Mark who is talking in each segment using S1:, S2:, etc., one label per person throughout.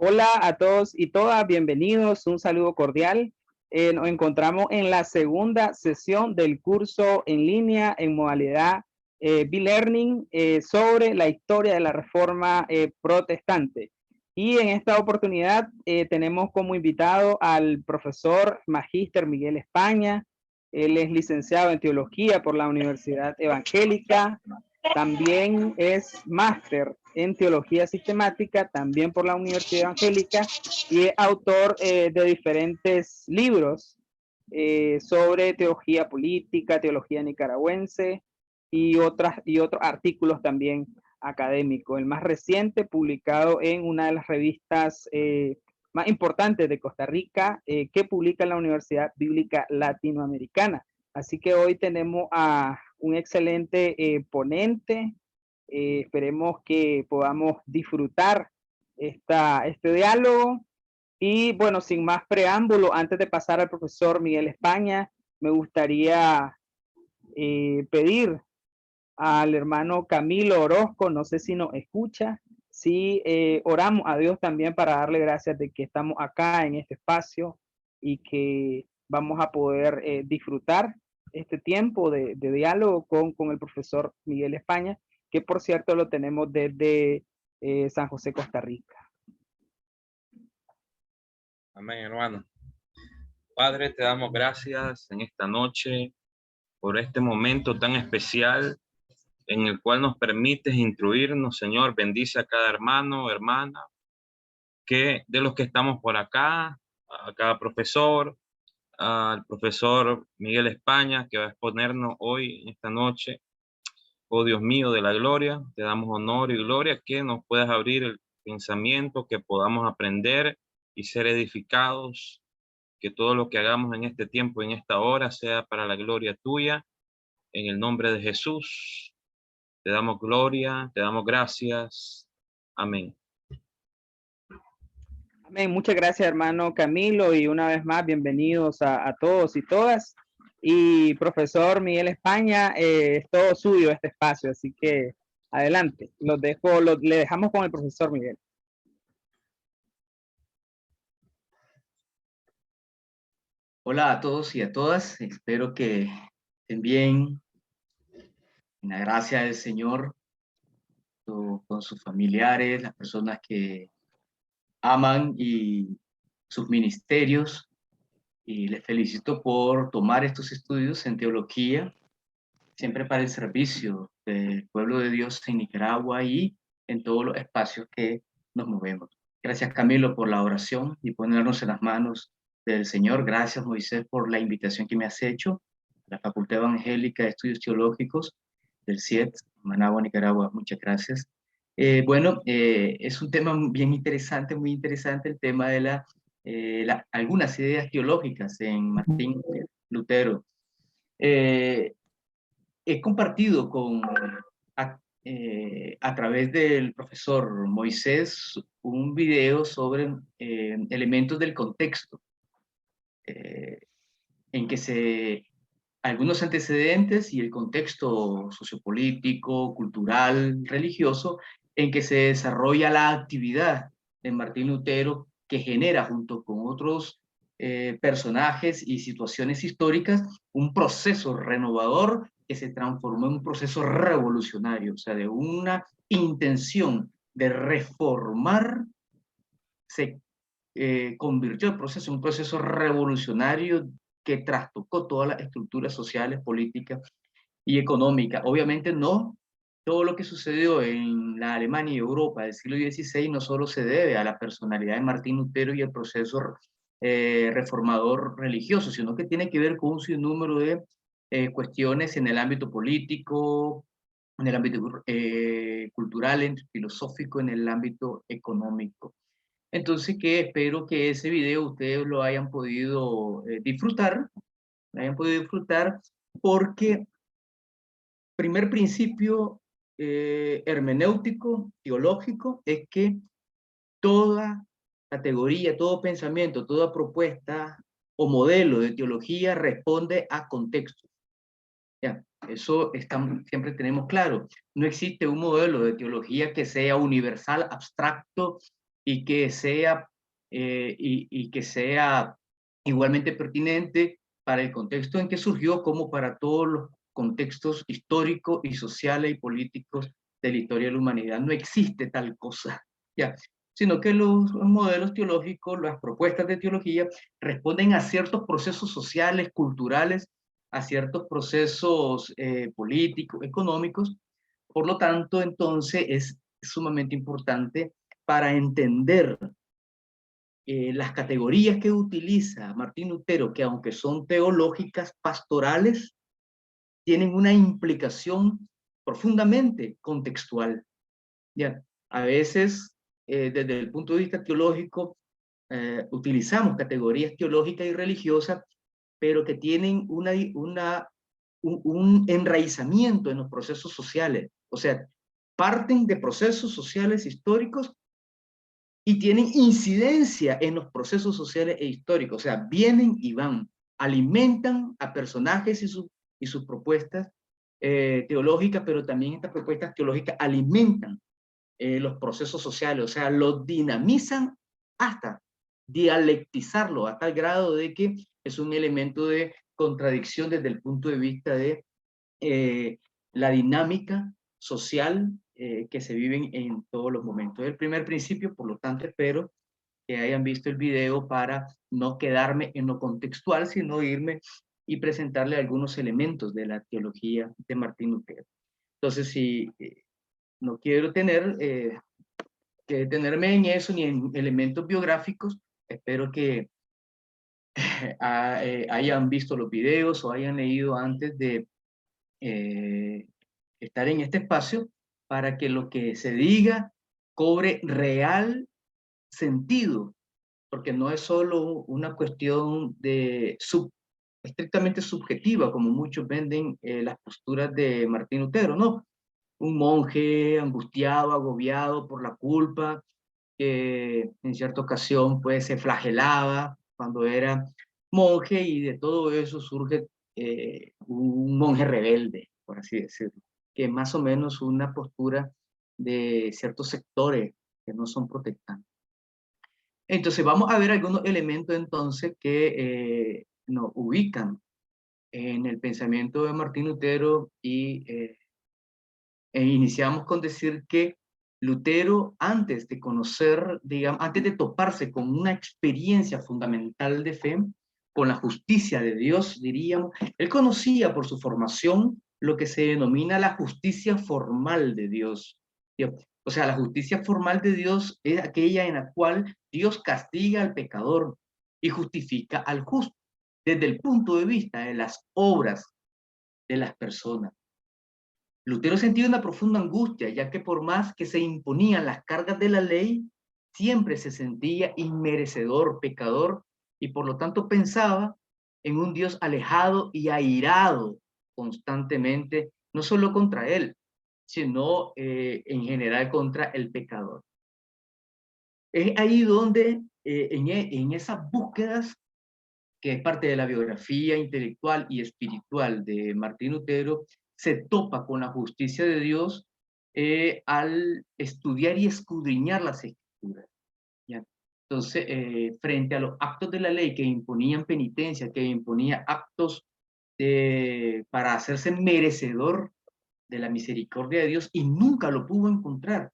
S1: Hola a todos y todas, bienvenidos, un saludo cordial. Nos encontramos en la segunda sesión del curso en línea en modalidad B-Learning sobre la historia de la Reforma Protestante. Y en esta oportunidad tenemos como invitado al profesor Magíster Miguel España. Él es licenciado en Teología por la Universidad Evangélica. También es máster en Teología Sistemática, también por la Universidad Evangélica, y es autor de diferentes libros sobre teología política, teología nicaragüense y otros artículos también académicos. El más reciente, publicado en una de las revistas más importantes de Costa Rica, que publica la Universidad Bíblica Latinoamericana. Así que hoy tenemos a un excelente ponente. Esperemos que podamos disfrutar este diálogo. Y bueno, sin más preámbulo, antes de pasar al profesor Miguel España, me gustaría pedir al hermano Camilo Orozco, no sé si nos escucha, si oramos a Dios también para darle gracias de que estamos acá en este espacio y que vamos a poder disfrutar este tiempo de diálogo con el profesor Miguel España, que por cierto lo tenemos desde San José, Costa Rica.
S2: Amén, hermano. Padre, te damos gracias en esta noche por este momento tan especial en el cual nos permites instruirnos, Señor. Bendice a cada hermano, hermana, que de los que estamos por acá, a cada profesor, al profesor Miguel España, que va a exponernos hoy, en esta noche. Oh Dios mío de la gloria, te damos honor y gloria, que nos puedas abrir el pensamiento, que podamos aprender y ser edificados, que todo lo que hagamos en este tiempo, en esta hora, sea para la gloria tuya. En el nombre de Jesús, te damos gloria, te damos gracias. Amén.
S1: Amén. Muchas gracias, hermano Camilo, y una vez más, bienvenidos a todos y todas. Y profesor Miguel España, es todo suyo este espacio, así que adelante. Le dejamos con el profesor Miguel.
S3: Hola a todos y a todas, espero que estén bien, en la gracia del Señor, con sus familiares, las personas que aman y sus ministerios, y les felicito por tomar estos estudios en teología, siempre para el servicio del pueblo de Dios en Nicaragua y en todos los espacios que nos movemos. Gracias, Camilo, por la oración y ponernos en las manos del Señor. Gracias, Moisés, por la invitación que me has hecho. La Facultad Evangélica de Estudios Teológicos del CIET, Managua, Nicaragua. Muchas gracias. Es un tema bien interesante, muy interesante, el tema de algunas ideas teológicas en Martín Lutero. He compartido a través del profesor Moisés un video sobre elementos del contexto, eh, en que algunos antecedentes y el contexto sociopolítico, cultural, religioso, en que se desarrolla la actividad de Martín Lutero, que genera junto con otros personajes y situaciones históricas un proceso renovador que se transformó en un proceso revolucionario, o sea, de una intención de reformar, se convirtió el proceso en un proceso revolucionario que trastocó todas las estructuras sociales, políticas y económicas. Obviamente no todo lo que sucedió en la Alemania y Europa del siglo XVI no solo se debe a la personalidad de Martín Lutero y el proceso reformador religioso, sino que tiene que ver con un sinnúmero de cuestiones en el ámbito político, en el ámbito cultural, filosófico, en el ámbito económico. Entonces, que espero que ese video ustedes lo hayan podido disfrutar, porque primer principio hermenéutico, teológico, es que toda categoría, todo pensamiento, toda propuesta o modelo de teología responde a contexto. Ya, eso siempre tenemos claro. No existe un modelo de teología que sea universal, abstracto y que sea, y que sea igualmente pertinente para el contexto en que surgió, como para todos los contextos históricos y sociales y políticos de la historia de la humanidad. No existe tal cosa, ¿ya? Sino que los modelos teológicos, las propuestas de teología, responden a ciertos procesos sociales, culturales, a ciertos procesos políticos, económicos. Por lo tanto, entonces es sumamente importante para entender las categorías que utiliza Martín Lutero, que aunque son teológicas, pastorales, tienen una implicación profundamente contextual. ¿Ya? A veces, desde el punto de vista teológico, utilizamos categorías teológicas y religiosas, pero que tienen un enraizamiento en los procesos sociales. O sea, parten de procesos sociales históricos y tienen incidencia en los procesos sociales e históricos. O sea, vienen y van, alimentan a personajes y sus propuestas teológicas, pero también estas propuestas teológicas alimentan los procesos sociales, o sea, los dinamizan hasta dialectizarlo a tal grado de que es un elemento de contradicción desde el punto de vista de la dinámica social que se viven en todos los momentos. El primer principio, por lo tanto, espero que hayan visto el video para no quedarme en lo contextual, sino irme y presentarle algunos elementos de la teología de Martín Lutero. Entonces, si no quiero que detenerme en eso ni en elementos biográficos, espero que hayan visto los videos o hayan leído antes de estar en este espacio para que lo que se diga cobre real sentido, porque no es solo una cuestión de estrictamente subjetiva, como muchos venden las posturas de Martín Lutero, no. Un monje angustiado, agobiado por la culpa, que en cierta ocasión pues se flagelaba cuando era monje, y de todo eso surge un monje rebelde, por así decirlo, que es más o menos una postura de ciertos sectores que no son protestantes. Entonces vamos a ver algunos elementos entonces que nos ubican en el pensamiento de Martín Lutero e iniciamos con decir que Lutero, antes de conocer, digamos, antes de toparse con una experiencia fundamental de fe, con la justicia de Dios, diríamos, él conocía por su formación lo que se denomina la justicia formal de Dios. O sea, la justicia formal de Dios es aquella en la cual Dios castiga al pecador y justifica al justo, desde el punto de vista de las obras de las personas. Lutero sentía una profunda angustia, ya que por más que se imponían las cargas de la ley, siempre se sentía inmerecedor, pecador, y por lo tanto pensaba en un Dios alejado y airado constantemente, no solo contra él, sino en general contra el pecador. Es ahí donde, en esas búsquedas, que es parte de la biografía intelectual y espiritual de Martín Lutero, se topa con la justicia de Dios al estudiar y escudriñar las escrituras. ¿Ya? Entonces, frente a los actos de la ley que imponían penitencia, que imponía actos para hacerse merecedor de la misericordia de Dios, y nunca lo pudo encontrar.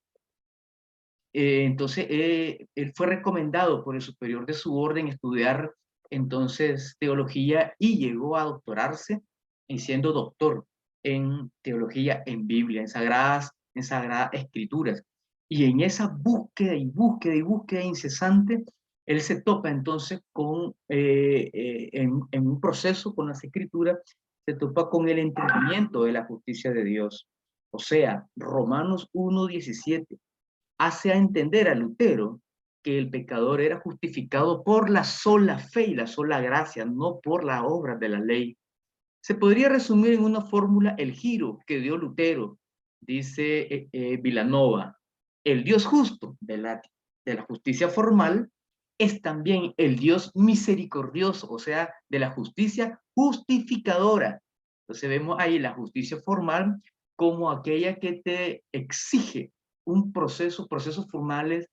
S3: Entonces, él fue recomendado por el superior de su orden estudiar entonces teología, y llegó a doctorarse y siendo doctor en teología, en Biblia, en sagradas escrituras. Y en esa búsqueda y búsqueda y búsqueda incesante, él se topa entonces con, en un proceso con las escrituras, se topa con el entendimiento de la justicia de Dios. O sea, Romanos 1:17 hace a entender a Lutero que el pecador era justificado por la sola fe y la sola gracia, no por la obra de la ley. Se podría resumir en una fórmula el giro que dio Lutero, dice Vilanova: el Dios justo de la justicia formal es también el Dios misericordioso, o sea, de la justicia justificadora. Entonces vemos ahí la justicia formal como aquella que te exige procesos formales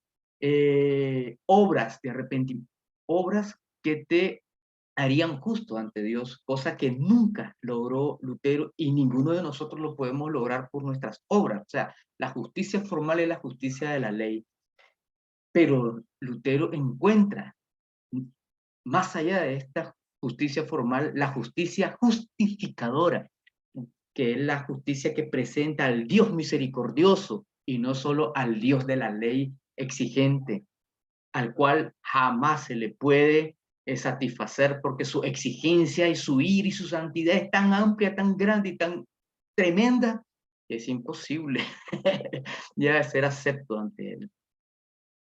S3: obras de arrepentimiento, obras que te harían justo ante Dios, cosa que nunca logró Lutero y ninguno de nosotros lo podemos lograr por nuestras obras. O sea, la justicia formal es la justicia de la ley, pero Lutero encuentra, más allá de esta justicia formal, la justicia justificadora, que es la justicia que presenta al Dios misericordioso y no solo al Dios de la ley exigente, al cual jamás se le puede satisfacer porque su exigencia y su ira y su santidad es tan amplia, tan grande y tan tremenda que es imposible ya ser acepto ante él.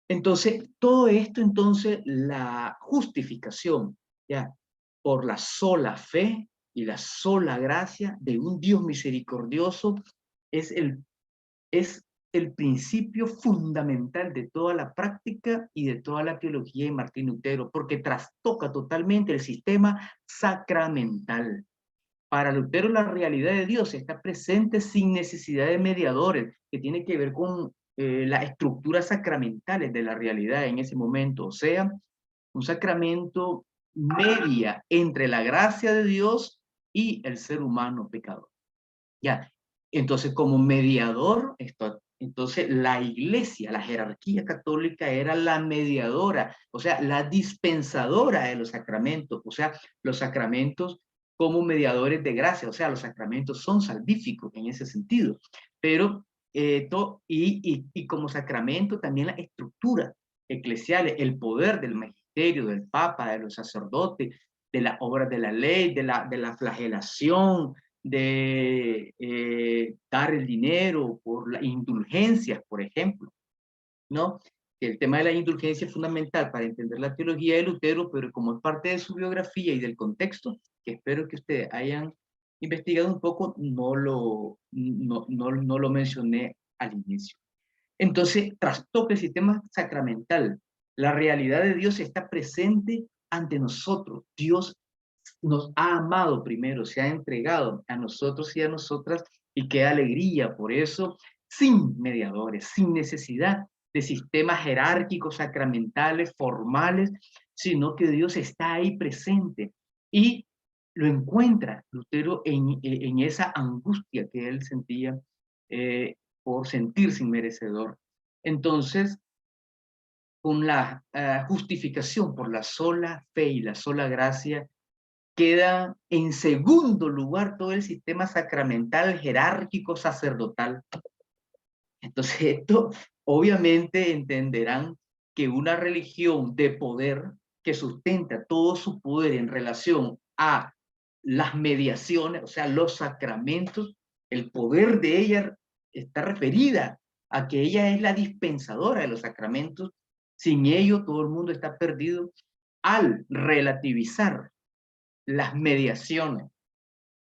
S3: Entonces, todo esto, entonces, la justificación, ya, por la sola fe y la sola gracia de un Dios misericordioso es el principio fundamental de toda la práctica y de toda la teología de Martín Lutero, porque trastoca totalmente el sistema sacramental. Para Lutero la realidad de Dios está presente sin necesidad de mediadores, que tiene que ver con las estructuras sacramentales de la realidad en ese momento, o sea, un sacramento media entre la gracia de Dios y el ser humano pecador. Ya, entonces como mediador, entonces la iglesia, la jerarquía católica era la mediadora, o sea, la dispensadora de los sacramentos, o sea, los sacramentos como mediadores de gracia, o sea, los sacramentos son salvíficos en ese sentido, pero y como sacramento también la estructura eclesial, el poder del magisterio, del papa, de los sacerdotes, de las obras de la ley, de la flagelación, de dar el dinero por las indulgencias, por ejemplo, ¿no? El tema de la indulgencia es fundamental para entender la teología de Lutero, pero como es parte de su biografía y del contexto, que espero que ustedes hayan investigado un poco, no lo mencioné al inicio. Entonces, trastoca el sistema sacramental. La realidad de Dios está presente ante nosotros. Dios nos ha amado primero, se ha entregado a nosotros y a nosotras, y qué alegría por eso, sin mediadores, sin necesidad de sistemas jerárquicos, sacramentales, formales, sino que Dios está ahí presente y lo encuentra Lutero en esa angustia que él sentía por sentirse inmerecedor. Entonces, con la justificación por la sola fe y la sola gracia, queda en segundo lugar todo el sistema sacramental, jerárquico, sacerdotal. Entonces, esto obviamente entenderán que una religión de poder que sustenta todo su poder en relación a las mediaciones, o sea, los sacramentos, el poder de ella está referida a que ella es la dispensadora de los sacramentos. Sin ello, todo el mundo está perdido. Al relativizar las mediaciones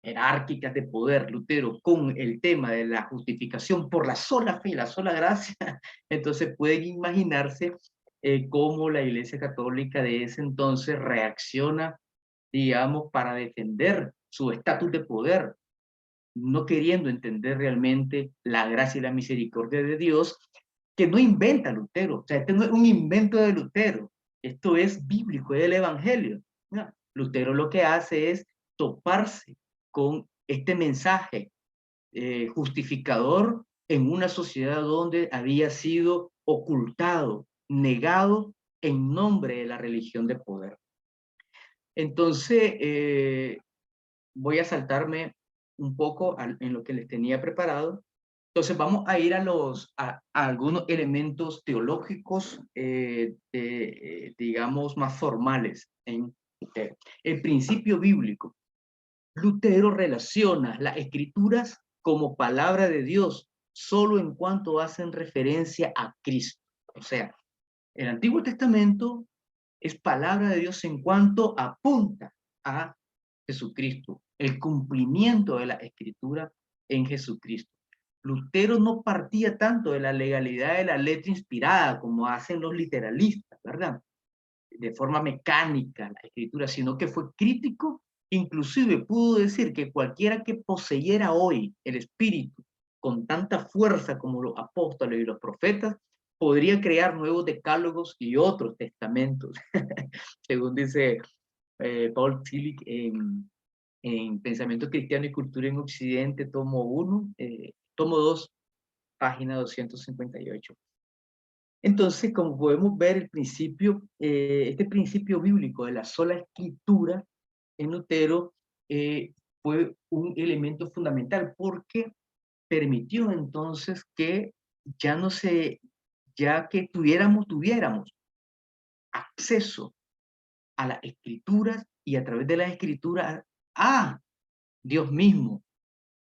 S3: jerárquicas de poder, Lutero, con el tema de la justificación por la sola fe, la sola gracia, entonces pueden imaginarse cómo la Iglesia Católica de ese entonces reacciona, digamos, para defender su estatus de poder, no queriendo entender realmente la gracia y la misericordia de Dios, que no inventa Lutero. O sea, este no es un invento de Lutero, esto es bíblico, es el Evangelio. ¿No? Lutero lo que hace es toparse con este mensaje justificador en una sociedad donde había sido ocultado, negado en nombre de la religión de poder. Entonces, voy a saltarme un poco en lo que les tenía preparado. Entonces vamos a ir a algunos elementos teológicos, digamos, más formales en Lutero. El principio bíblico. Lutero relaciona las escrituras como palabra de Dios solo en cuanto hacen referencia a Cristo. O sea, el Antiguo Testamento es palabra de Dios en cuanto apunta a Jesucristo, el cumplimiento de la escritura en Jesucristo. Lutero no partía tanto de la legalidad de la letra inspirada como hacen los literalistas, ¿verdad? De forma mecánica la escritura, sino que fue crítico, inclusive pudo decir que cualquiera que poseyera hoy el espíritu con tanta fuerza como los apóstoles y los profetas, podría crear nuevos decálogos y otros testamentos, según dice Paul Tillich en Pensamiento Cristiano y Cultura en Occidente, tomo 1, tomo 2, página 258. Entonces, como podemos ver, el principio, este principio bíblico de la sola escritura en Lutero fue un elemento fundamental porque permitió entonces que ya que tuviéramos acceso a las escrituras y a través de las escrituras a Dios mismo,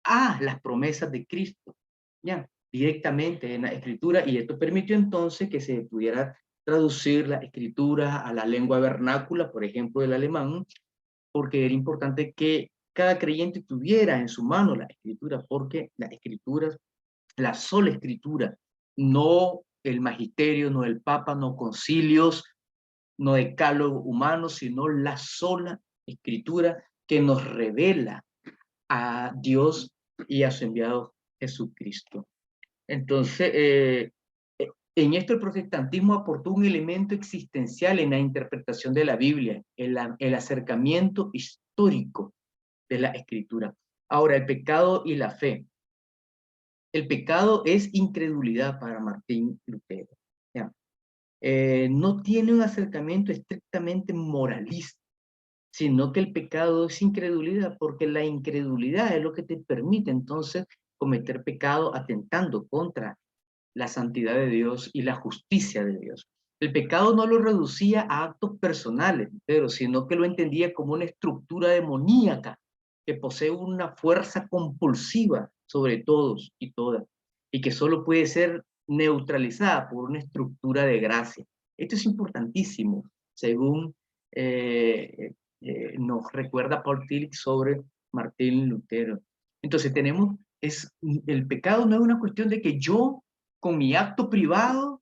S3: a las promesas de Cristo, ya, directamente en la escritura, y esto permitió entonces que se pudiera traducir la escritura a la lengua vernácula, por ejemplo, el alemán, porque era importante que cada creyente tuviera en su mano la escritura, porque las escrituras, la sola escritura, no el magisterio, no el papa, no concilios, no decálogo humano, sino la sola escritura que nos revela a Dios y a su enviado Jesucristo. Entonces, en esto el protestantismo aportó un elemento existencial en la interpretación de la Biblia, el acercamiento histórico de la escritura. Ahora, el pecado y la fe. El pecado es incredulidad para Martín Lutero. ¿Ya? No tiene un acercamiento estrictamente moralista, sino que el pecado es incredulidad, porque la incredulidad es lo que te permite entonces cometer pecado atentando contra la santidad de Dios y la justicia de Dios. El pecado no lo reducía a actos personales, pero sino que lo entendía como una estructura demoníaca que posee una fuerza compulsiva sobre todos y todas, y que solo puede ser neutralizada por una estructura de gracia. Esto es importantísimo, según nos recuerda Paul Tillich sobre Martín Lutero. Entonces el pecado no es una cuestión de que yo con mi acto privado,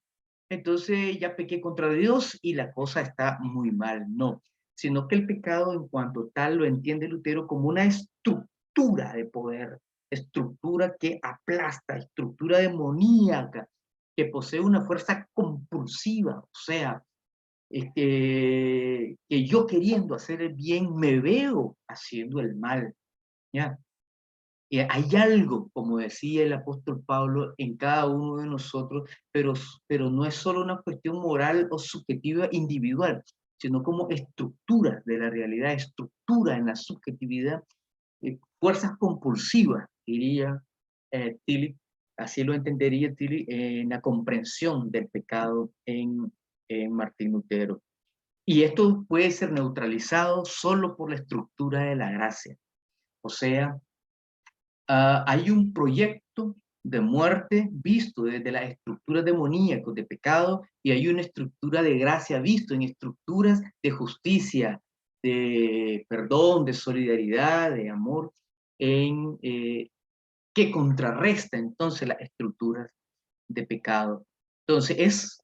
S3: entonces ya pequé contra Dios y la cosa está muy mal, no, sino que el pecado en cuanto tal lo entiende Lutero como una estructura de poder, estructura que aplasta, estructura demoníaca, que posee una fuerza compulsiva, o sea, que yo queriendo hacer el bien me veo haciendo el mal, ¿ya? Y hay algo, como decía el apóstol Pablo, en cada uno de nosotros, pero no es solo una cuestión moral o subjetiva individual, sino como estructura de la realidad, estructura en la subjetividad, fuerzas compulsivas, diría Tillich, así lo entendería Tillich en la comprensión del pecado en Martín Lutero. Y esto puede ser neutralizado solo por la estructura de la gracia. O sea, hay un proyecto de muerte visto desde las estructuras demoníacas de pecado y hay una estructura de gracia visto en estructuras de justicia, de perdón, de solidaridad, de amor, que contrarresta entonces las estructuras de pecado. Entonces es,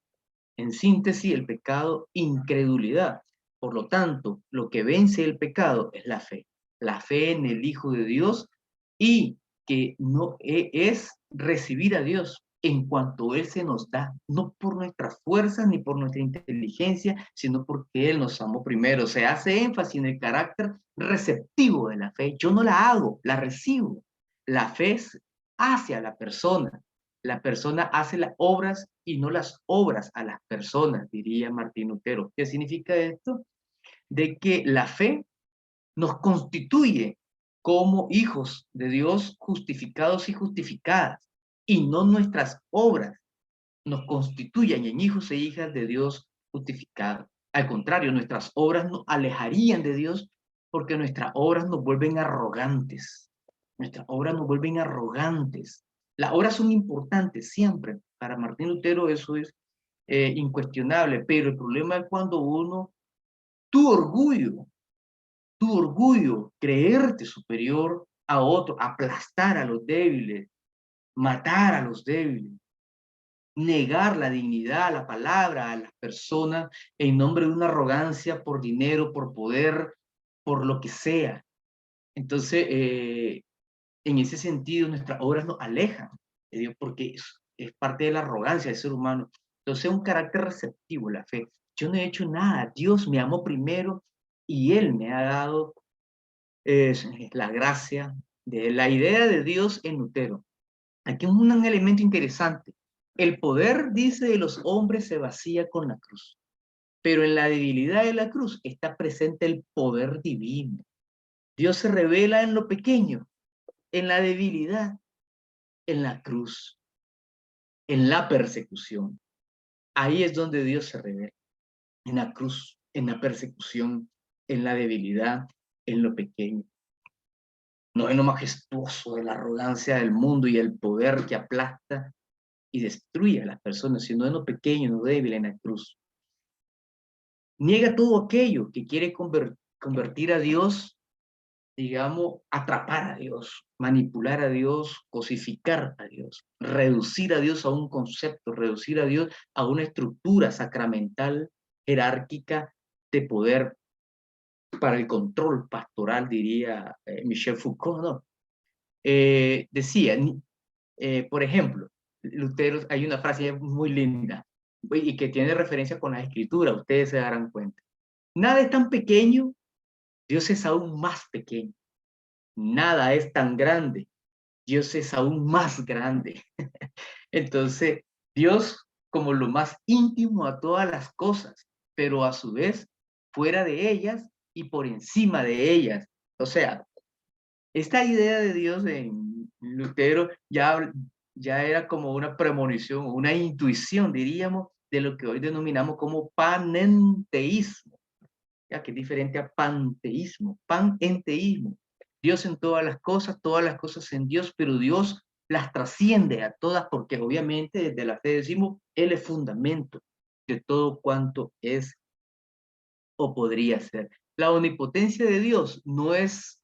S3: en síntesis, el pecado incredulidad. Por lo tanto, lo que vence el pecado es la fe en el Hijo de Dios y que no es recibir a Dios en cuanto Él se nos da, no por nuestras fuerzas ni por nuestra inteligencia, sino porque Él nos amó primero. Se hace énfasis en el carácter receptivo de la fe. Yo no la hago, la recibo. La fe es hacia la persona hace las obras y no las obras a las personas, diría Martín Lutero. ¿Qué significa esto? De que la fe nos constituye como hijos de Dios justificados y justificadas, y no nuestras obras nos constituyen en hijos e hijas de Dios justificados. Al contrario, nuestras obras nos alejarían de Dios porque nuestras obras nos vuelven arrogantes. Nuestras obras nos vuelven arrogantes. Las obras son importantes siempre. Para Martín Lutero eso es incuestionable, pero el problema es cuando tu orgullo, creerte superior a otro, aplastar a los débiles, matar a los débiles, negar la dignidad, la palabra a las personas en nombre de una arrogancia por dinero, por poder, por lo que sea. Entonces, en ese sentido, nuestras obras nos alejan de Dios porque es parte de la arrogancia del ser humano. Entonces, un carácter receptivo, la fe. Yo no he hecho nada, Dios me amó primero y Él me ha dado la gracia de la idea de Dios en Lutero. Aquí es un elemento interesante. El poder, dice, de los hombres se vacía con la cruz, pero en la debilidad de la cruz está presente el poder divino. Dios se revela en lo pequeño, en la debilidad, en la cruz, en la persecución. Ahí es donde Dios se revela, en la cruz, en la persecución, en la debilidad, en lo pequeño. No en lo majestuoso de la arrogancia del mundo y el poder que aplasta y destruye a las personas, sino en lo pequeño, en lo débil, en la cruz. Niega todo aquello que quiere convertir a Dios, digamos, atrapar a Dios, manipular a Dios, cosificar a Dios, reducir a Dios a un concepto, reducir a Dios a una estructura sacramental, jerárquica, de poder para el control pastoral, diría Michel Foucault, ¿no? Decía, por ejemplo, Lutero, hay una frase muy linda y que tiene referencia con la escritura, ustedes se darán cuenta. Nada es tan pequeño, Dios es aún más pequeño. Nada es tan grande, Dios es aún más grande. Entonces, Dios como lo más íntimo a todas las cosas, pero a su vez fuera de ellas y por encima de ellas. O sea, esta idea de Dios en Lutero ya era como una premonición, una intuición, diríamos, de lo que hoy denominamos como panenteísmo, ya que es diferente a panteísmo, panenteísmo. Dios en todas las cosas en Dios, pero Dios las trasciende a todas porque obviamente desde la fe decimos, Él es fundamento de todo cuanto es o podría ser. La omnipotencia de Dios no es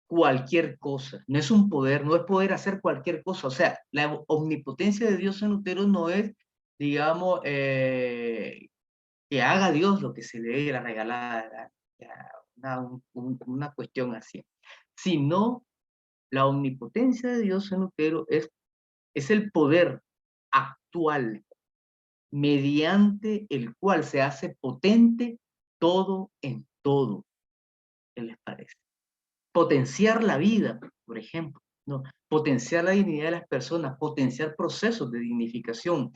S3: cualquier cosa, no es un poder, no es poder hacer cualquier cosa. O sea, la omnipotencia de Dios en Lutero no es, digamos, que haga Dios lo que se le dé la regalada, una cuestión así, sino la omnipotencia de Dios en Lutero es el poder actual mediante el cual se hace potente todo en todo. ¿Qué les parece? Potenciar la vida, por ejemplo, ¿no? Potenciar la dignidad de las personas, potenciar procesos de dignificación,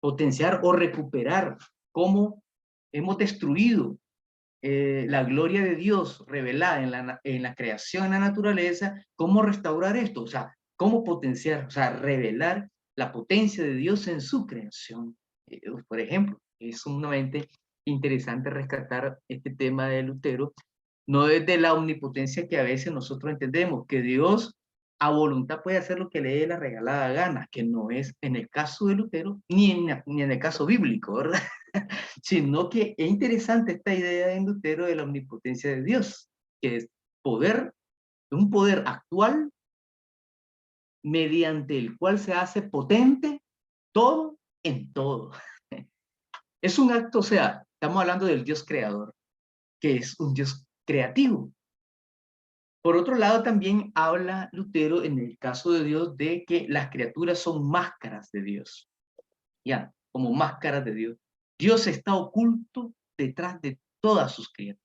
S3: potenciar o recuperar cómo hemos destruido la gloria de Dios revelada en la creación, en la naturaleza, cómo restaurar esto, o sea, cómo potenciar, o sea, revelar la potencia de Dios en su creación. Por ejemplo, es sumamente interesante rescatar este tema de Lutero, no desde la omnipotencia que a veces nosotros entendemos, que Dios a voluntad puede hacer lo que le dé la regalada gana, que no es en el caso de Lutero, ni en el caso bíblico, ¿verdad? Sino que es interesante esta idea en Lutero de la omnipotencia de Dios, que es poder, un poder actual mediante el cual se hace potente todo en todo. Es un acto, o sea, estamos hablando del Dios creador, que es un Dios creativo. Por otro lado, también habla Lutero en el caso de Dios de que las criaturas son máscaras de Dios, ya, como máscaras de Dios. Dios está oculto detrás de todas sus criaturas.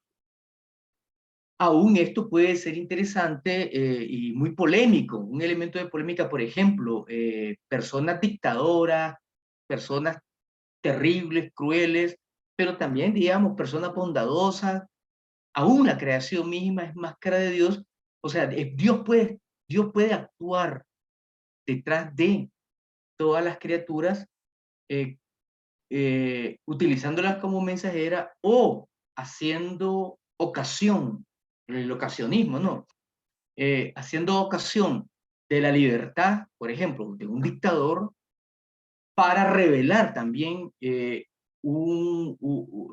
S3: Aún esto puede ser interesante y muy polémico, un elemento de polémica, por ejemplo, personas dictadoras, personas terribles, crueles, pero también, digamos, personas bondadosas, aún la creación misma es máscara de Dios, o sea, Dios puede actuar detrás de todas las criaturas, utilizándolas como mensajera o haciendo ocasión, el ocasionismo, ¿no? Haciendo ocasión de la libertad, por ejemplo, de un dictador, para revelar también,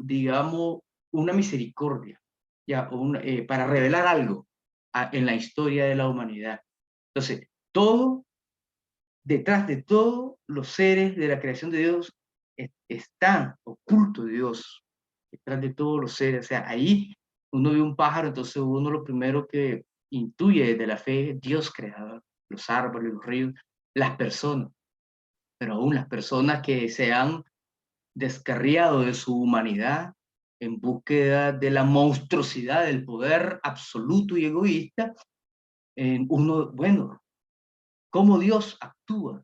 S3: digamos, una misericordia, ya, para revelar algo en la historia de la humanidad. Entonces, detrás de todos los seres de la creación de Dios, está oculto Dios, detrás de todos los seres. O sea, ahí uno ve un pájaro, entonces uno lo primero que intuye desde la fe es Dios creador, los árboles, los ríos, las personas, pero aún las personas que se han descarriado de su humanidad, en búsqueda de la monstruosidad del poder absoluto y egoísta, bueno, cómo Dios actúa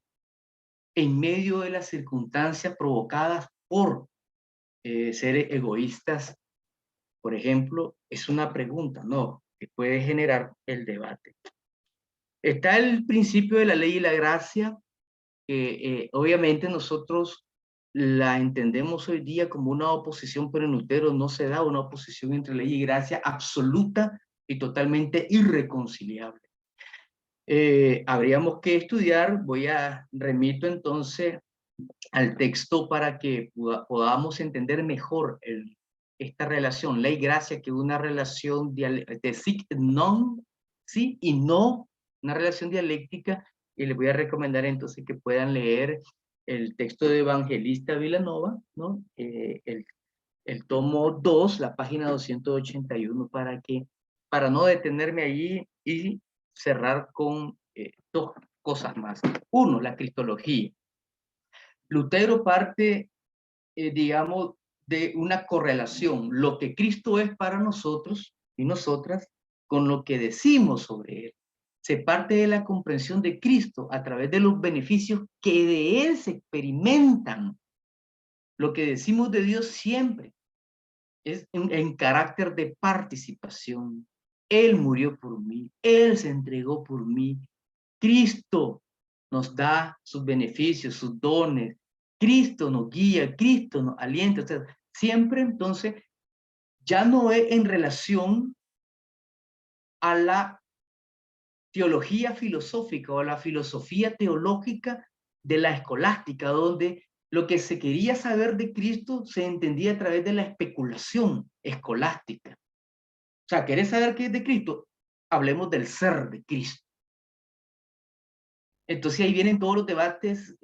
S3: en medio de las circunstancias provocadas por seres egoístas, por ejemplo, es una pregunta, ¿no?, que puede generar el debate. Está el principio de la ley y la gracia, que obviamente nosotros la entendemos hoy día como una oposición, pero en Lutero no se da una oposición entre ley y gracia absoluta y totalmente irreconciliable. Habríamos que estudiar, remito entonces al texto para que podamos entender mejor esta relación, ley-gracia, que es una relación de sí, non, sí y no, una relación dialéctica, y les voy a recomendar entonces que puedan leer el texto de Evangelista Vilanova, ¿no? El tomo 2, la página 281, para no detenerme allí y cerrar con dos cosas más. Uno, la cristología. Lutero parte, digamos, de una correlación, lo que Cristo es para nosotros y nosotras, con lo que decimos sobre Él. Se parte de la comprensión de Cristo a través de los beneficios que de Él se experimentan. Lo que decimos de Dios siempre es en carácter de participación. Él murió por mí, Él se entregó por mí. Cristo nos da sus beneficios, sus dones. Cristo nos guía, Cristo nos alienta. O sea, siempre entonces ya no es en relación a la teología filosófica o a la filosofía teológica de la escolástica, donde lo que se quería saber de Cristo se entendía a través de la especulación escolástica. O sea, ¿querés saber qué es de Cristo? Hablemos del ser de Cristo. Entonces ahí vienen todos los debates,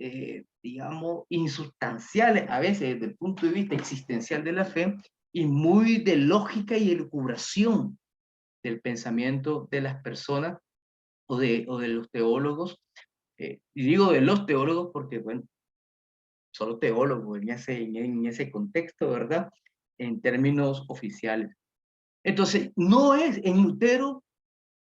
S3: digamos, insustanciales, a veces desde el punto de vista existencial de la fe, y muy de lógica y elucubración del pensamiento de las personas o de los teólogos. Y digo de los teólogos porque, bueno, solo teólogos en ese contexto, ¿verdad? En términos oficiales. Entonces, en Lutero,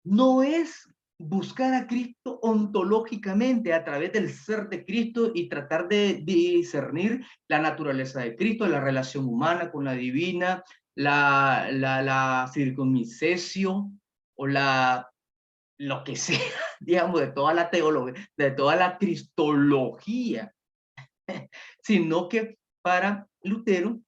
S3: no es buscar a Cristo ontológicamente a través del ser de Cristo y tratar de discernir la naturaleza de Cristo, la relación humana con la divina, la circuncisesión o lo que sea, digamos, de toda la teología, de toda la cristología, sino que para Lutero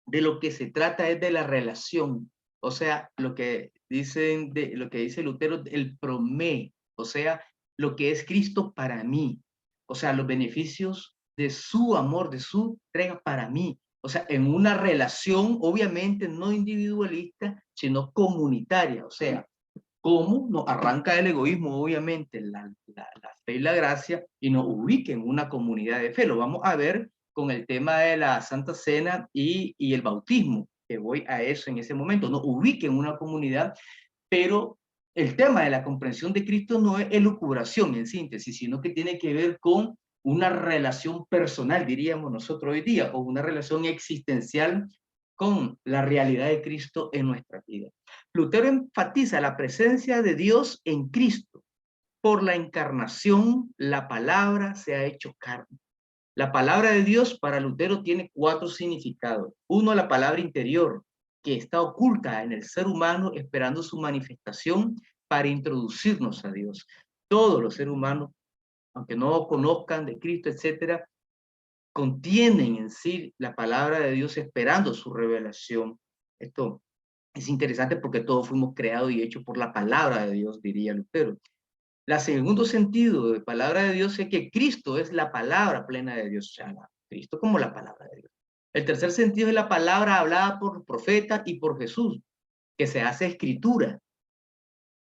S3: de lo que se trata es de la relación, o sea, lo que dice Lutero, el promé, o sea, lo que es Cristo para mí, o sea, los beneficios de su amor, de su entrega para mí, o sea, en una relación obviamente no individualista, sino comunitaria, o sea, cómo nos arranca el egoísmo, obviamente, la fe y la gracia, y nos ubica en una comunidad de fe. Lo vamos a ver con el tema de la Santa Cena y el bautismo, que voy a eso en ese momento. Nos ubica en una comunidad, pero el tema de la comprensión de Cristo no es elucubración en síntesis, sino que tiene que ver con una relación personal, diríamos nosotros hoy día, o una relación existencial con la realidad de Cristo en nuestra vida. Lutero enfatiza la presencia de Dios en Cristo. Por la encarnación, la palabra se ha hecho carne. La palabra de Dios para Lutero tiene 4 significados. Uno, la palabra interior, que está oculta en el ser humano esperando su manifestación para introducirnos a Dios. Todos los seres humanos, aunque no conozcan de Cristo, etcétera, contienen en sí la palabra de Dios esperando su revelación. Esto es interesante porque todos fuimos creados y hechos por la palabra de Dios, diría Lutero. El segundo sentido de palabra de Dios es que Cristo es la palabra plena de Dios, o sea, Cristo como la palabra de Dios. El tercer sentido es la palabra hablada por los profetas y por Jesús, que se hace escritura.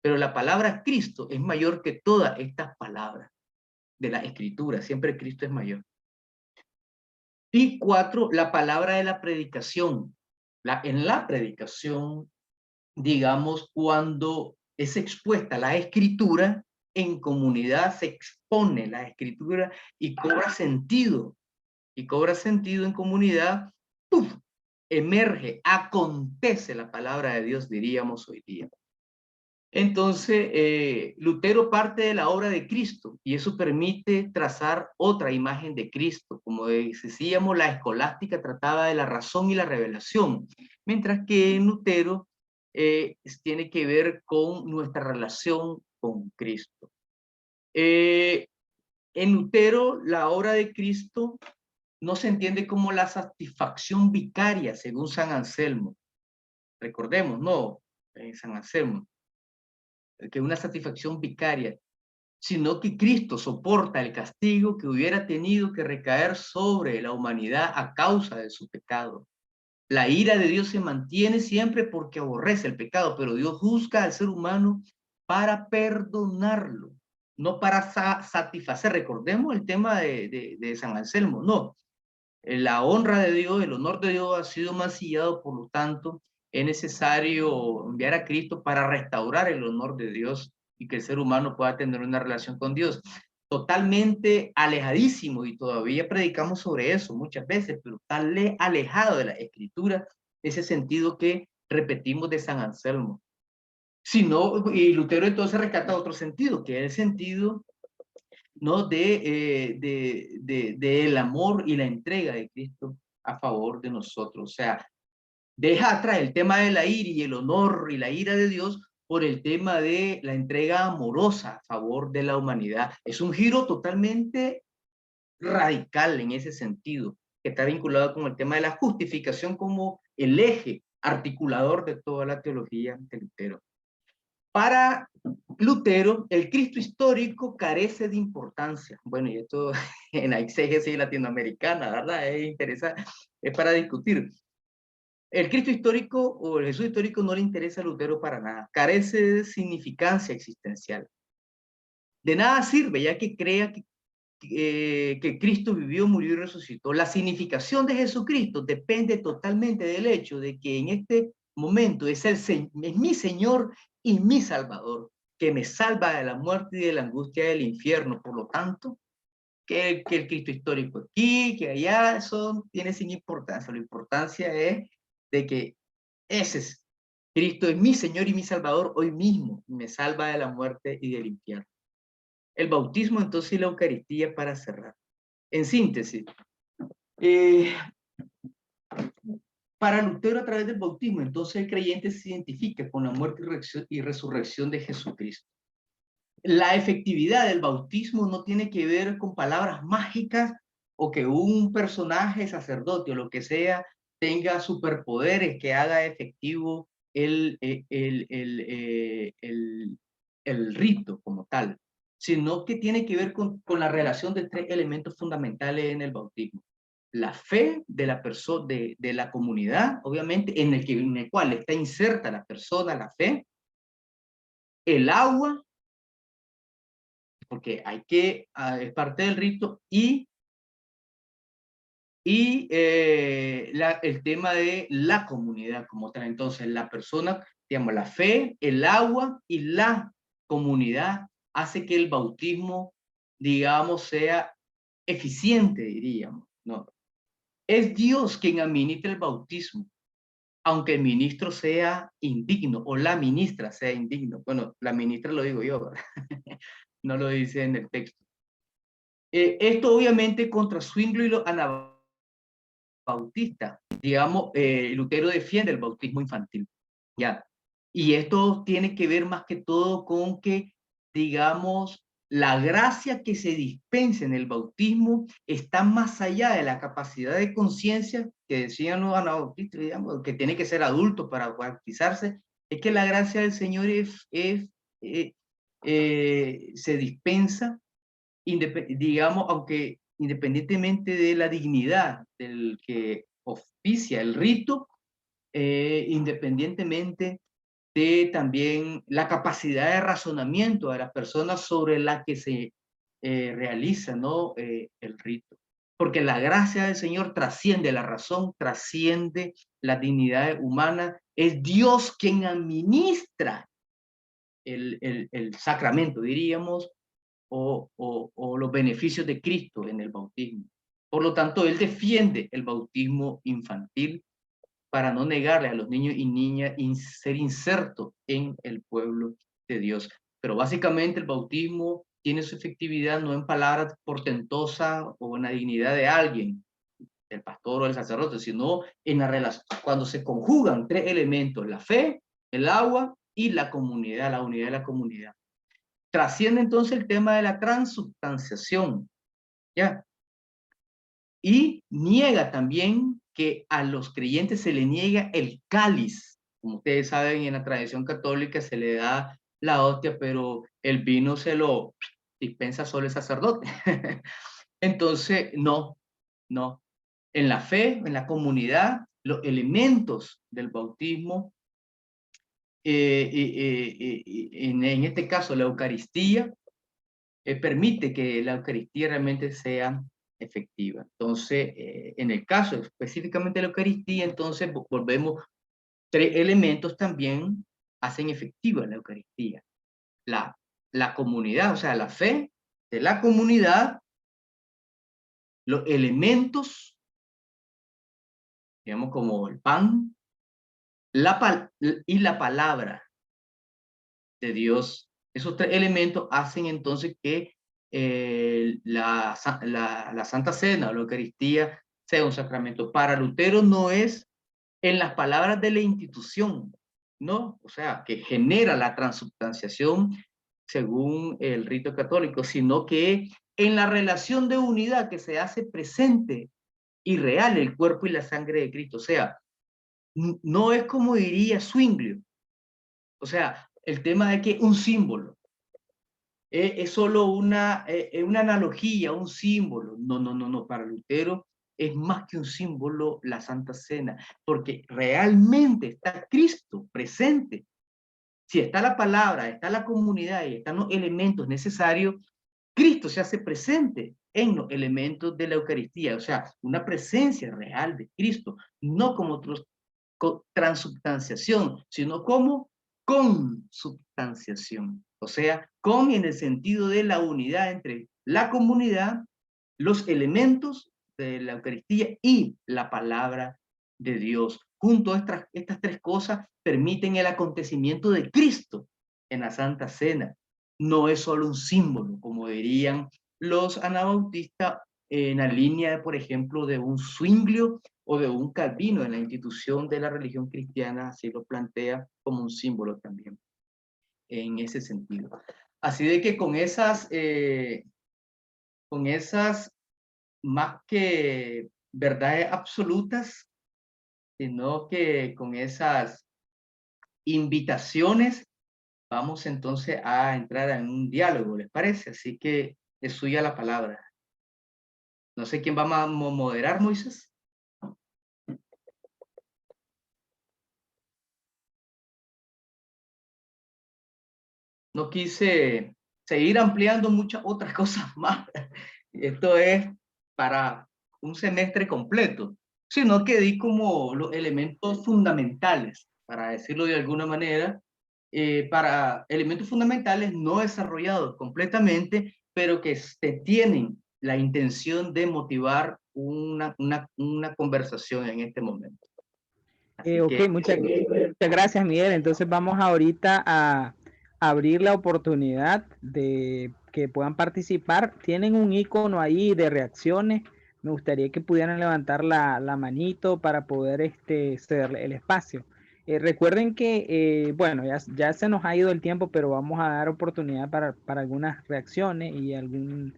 S3: Pero la palabra Cristo es mayor que todas estas palabras de la escritura. Siempre Cristo es mayor. Y 4, la palabra de la predicación. En la predicación, digamos, cuando es expuesta la escritura, en comunidad se expone la escritura y cobra sentido y cobra sentido en comunidad, ¡puf!, emerge, acontece la palabra de Dios, diríamos hoy día. Entonces, Lutero parte de la obra de Cristo y eso permite trazar otra imagen de Cristo. Como decíamos, la escolástica trataba de la razón y la revelación, mientras que en Lutero tiene que ver con nuestra relación con Cristo. En Lutero, la obra de Cristo no se entiende como la satisfacción vicaria, según San Anselmo. Recordemos, no, San Anselmo, que una satisfacción vicaria, sino que Cristo soporta el castigo que hubiera tenido que recaer sobre la humanidad a causa de su pecado. La ira de Dios se mantiene siempre porque aborrece el pecado, pero Dios juzga al ser humano para perdonarlo, no para satisfacer. Recordemos el tema de San Anselmo, no. La honra de Dios, el honor de Dios ha sido mancillado, por lo tanto, es necesario enviar a Cristo para restaurar el honor de Dios y que el ser humano pueda tener una relación con Dios. Totalmente alejadísimo, y todavía predicamos sobre eso muchas veces, pero tan alejado de la Escritura, ese sentido que repetimos de San Anselmo. Sino, y Lutero entonces rescata otro sentido, que es el sentido, ¿no?, del amor y la entrega de Cristo a favor de nosotros. O sea, deja atrás el tema de la ira y el honor y la ira de Dios por el tema de la entrega amorosa a favor de la humanidad. Es un giro totalmente radical en ese sentido, que está vinculado con el tema de la justificación como el eje articulador de toda la teología de Lutero. Para Lutero, el Cristo histórico carece de importancia. Bueno, y esto en la exégesis latinoamericana, ¿verdad? Es interesante, es para discutir. El Cristo histórico o el Jesús histórico no le interesa a Lutero para nada. Carece de significancia existencial. De nada sirve, ya que crea que Cristo vivió, murió y resucitó. La significación de Jesucristo depende totalmente del hecho de que en este momento es mi Señor y mi Salvador, que me salva de la muerte y de la angustia del infierno. Por lo tanto, que el Cristo histórico aquí, que allá, eso tiene sin importancia. La importancia es de que Cristo es mi Señor y mi Salvador hoy mismo, me salva de la muerte y del infierno. El bautismo, entonces, y la Eucaristía para cerrar. En síntesis, para Lutero, a través del bautismo, entonces el creyente se identifica con la muerte y resurrección de Jesucristo. La efectividad del bautismo no tiene que ver con palabras mágicas o que un personaje, sacerdote o lo que sea, tenga superpoderes que haga efectivo el rito como tal, sino que tiene que ver con la relación de tres elementos fundamentales en el bautismo. La fe de la persona, de la comunidad, obviamente, en el cual está inserta la persona, la fe, el agua, porque es parte del rito, y el tema de la comunidad como tal. Entonces, la persona, digamos, la fe, el agua y la comunidad hace que el bautismo, digamos, sea eficiente, diríamos, ¿no? Es Dios quien administra el bautismo, aunque el ministro sea indigno o la ministra sea indigno. Bueno, la ministra lo digo yo, ¿verdad? No lo dice en el texto. Esto obviamente contra Zwinglio y los anabautistas. Digamos, Lutero defiende el bautismo infantil, ¿ya? Y esto tiene que ver más que todo con que, digamos, la gracia que se dispensa en el bautismo está más allá de la capacidad de conciencia que decían los anabautistas, digamos, que tiene que ser adulto para bautizarse. Es que la gracia del Señor se dispensa, digamos, aunque independientemente de la dignidad del que oficia el rito, independientemente de también la capacidad de razonamiento de las personas sobre la que se realiza, ¿no?, el rito. Porque la gracia del Señor trasciende la razón, trasciende la dignidad humana. Es Dios quien administra el sacramento, diríamos, o los beneficios de Cristo en el bautismo. Por lo tanto, él defiende el bautismo infantil para no negarle a los niños y niñas ser insertos en el pueblo de Dios. Pero básicamente el bautismo tiene su efectividad no en palabras portentosas o en la dignidad de alguien, del pastor o del sacerdote, sino en la relación, cuando se conjugan tres elementos: la fe, el agua y la comunidad, la unidad de la comunidad. Trasciende entonces el tema de la transubstanciación, ¿ya? Y niega también que a los creyentes se le niega el cáliz. Como ustedes saben, en la tradición católica se le da la hostia, pero el vino se lo dispensa solo el sacerdote. Entonces, no. En la fe, en la comunidad, los elementos del bautismo, en este caso la Eucaristía, permite que la Eucaristía realmente sea efectiva. Entonces, en el caso específicamente de la Eucaristía, entonces volvemos, tres elementos también hacen efectiva la Eucaristía. La comunidad, o sea, la fe de la comunidad, los elementos, digamos como el pan, y la palabra de Dios. Esos tres elementos hacen entonces que la Santa Cena o la Eucaristía sea un sacramento. Para Lutero no es en las palabras de la institución, ¿no? O sea, que genera la transubstanciación según el rito católico, sino que en la relación de unidad que se hace presente y real el cuerpo y la sangre de Cristo. O sea, no es como diría Zwinglio. O sea, el tema de que un símbolo es solo una analogía, un símbolo. No. Para Lutero es más que un símbolo la Santa Cena, porque realmente está Cristo presente. Si está la palabra, está la comunidad y están los elementos necesarios, Cristo se hace presente en los elementos de la Eucaristía. O sea, una presencia real de Cristo, no como transubstanciación, sino como consubstanciación. O sea, con en el sentido de la unidad entre la comunidad, los elementos de la Eucaristía y la palabra de Dios. Junto a estas tres cosas permiten el acontecimiento de Cristo en la Santa Cena. No es solo un símbolo, como dirían los anabautistas en la línea, por ejemplo, de un Zwinglio o de un Calvino en la institución de la religión cristiana, así lo plantea como un símbolo también, en ese sentido. Así de que con esas más que verdades absolutas, sino que con esas invitaciones, vamos entonces a entrar en un diálogo, ¿les parece? Así que es suya la palabra. No sé quién va a moderar, Moisés. No quise seguir ampliando muchas otras cosas más. Esto es para un semestre completo, sino que di como los elementos fundamentales, para decirlo de alguna manera, para elementos fundamentales no desarrollados completamente, pero que tienen la intención de motivar una conversación en este momento.
S1: Ok, muchas gracias, Miguel. Entonces vamos ahorita a abrir la oportunidad de que puedan participar. Tienen un icono ahí de reacciones. Me gustaría que pudieran levantar la manito para poder cederle el espacio. Recuerden que, bueno, ya se nos ha ido el tiempo, pero vamos a dar oportunidad para algunas reacciones y algún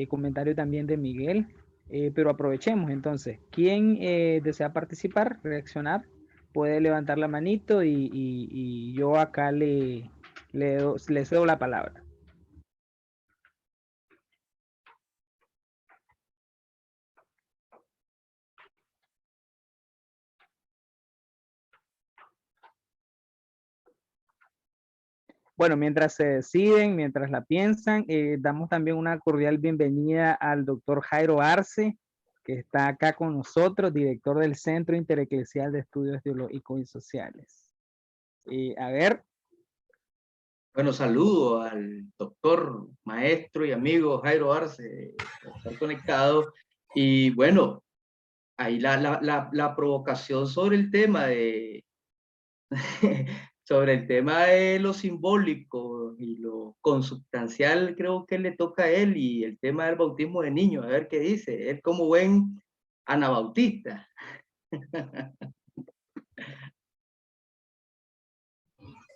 S1: comentario también de Miguel. Pero aprovechemos entonces. ¿Quién desea participar, reaccionar? Puede levantar la manito y yo acá le cedo la palabra. Bueno, mientras se deciden, mientras la piensan, damos también una cordial bienvenida al doctor Jairo Arce, que está acá con nosotros, director del Centro Intereclesial de Estudios Teológicos y Sociales. A ver.
S3: Bueno, saludo al doctor, maestro y amigo Jairo Arce, por estar conectado. Y bueno, ahí la provocación sobre el tema de sobre el tema de lo simbólico y lo consubstancial, creo que le toca a él, y el tema del bautismo de niños, a ver qué dice, él como buen anabautista.